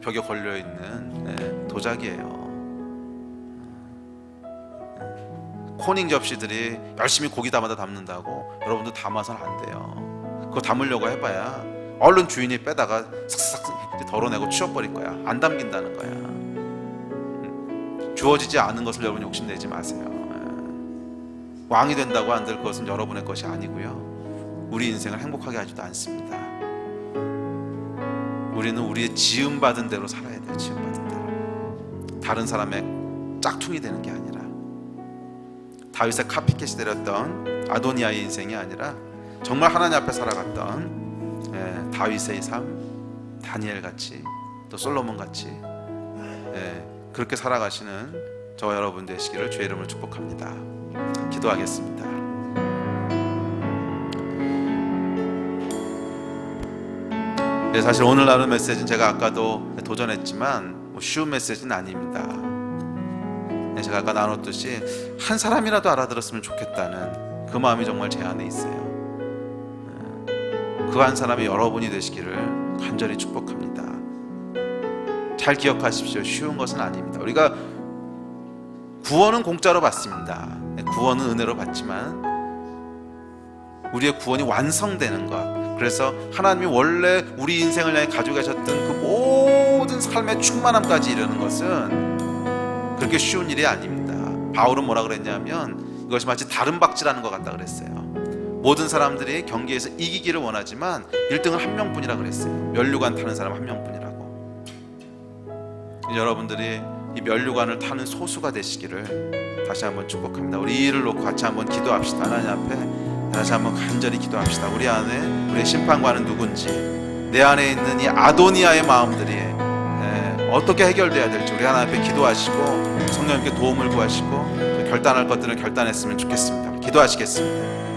A: 벽에 걸려있는 도자기예요. 코닝 접시들이 열심히 고기 담아다 담는다고 여러분도 담아서는 안 돼요. 그거 담으려고 해봐야 얼른 주인이 빼다가 싹싹 덜어내고 치워버릴 거야. 안 담긴다는 거야. 주어지지 않은 것을 여러분 욕심내지 마세요. 왕이 된다고 안 될 것은 여러분의 것이 아니고요 우리 인생을 행복하게 하지도 않습니다. 우리는 우리의 지음받은 대로 살아야 돼요. 지음받은 대로. 다른 사람의 짝퉁이 되는 게 아니라 다윗의 카피캣이 되었던 아도니아의 인생이 아니라 정말 하나님 앞에 살아갔던 다윗의 삶, 다니엘같이 또 솔로몬같이 그렇게 살아가시는 저와 여러분 되시기를 주의 이름으로 축복합니다. 기도하겠습니다. 사실 오늘 나눈 메시지는 제가 아까도 도전했지만 쉬운 메시지는 아닙니다. 제가 아까 나눴듯이 한 사람이라도 알아들었으면 좋겠다는 그 마음이 정말 제 안에 있어요. 그 한 사람이 여러분이 되시기를 간절히 축복합니다. 잘 기억하십시오. 쉬운 것은 아닙니다. 우리가 구원은 공짜로 받습니다. 구원은 은혜로 받지만 우리의 구원이 완성되는 것, 그래서 하나님이 원래 우리 인생을 향해 가지고 계셨던 그 모든 삶의 충만함까지 이르는 것은 그렇게 쉬운 일이 아닙니다. 바울은 뭐라 그랬냐면 이것이 마치 다른 박질하는 것 같다 그랬어요. 모든 사람들이 경기에서 이기기를 원하지만 1등은 한 명뿐이라 그랬어요. 면류관 타는 사람 한 명뿐이라고. 여러분들이 이 면류관을 타는 소수가 되시기를 다시 한번 축복합니다. 우리 이 일을 놓고 같이 한번 기도합시다. 하나님 앞에 다시 한번 간절히 기도합시다. 우리 안에 우리의 심판관은 누군지, 내 안에 있는 이 아도니아의 마음들이 어떻게 해결돼야 될지 우리 하나님 앞에 기도하시고 성령님께 도움을 구하시고 결단할 것들을 결단했으면 좋겠습니다. 기도하시겠습니다.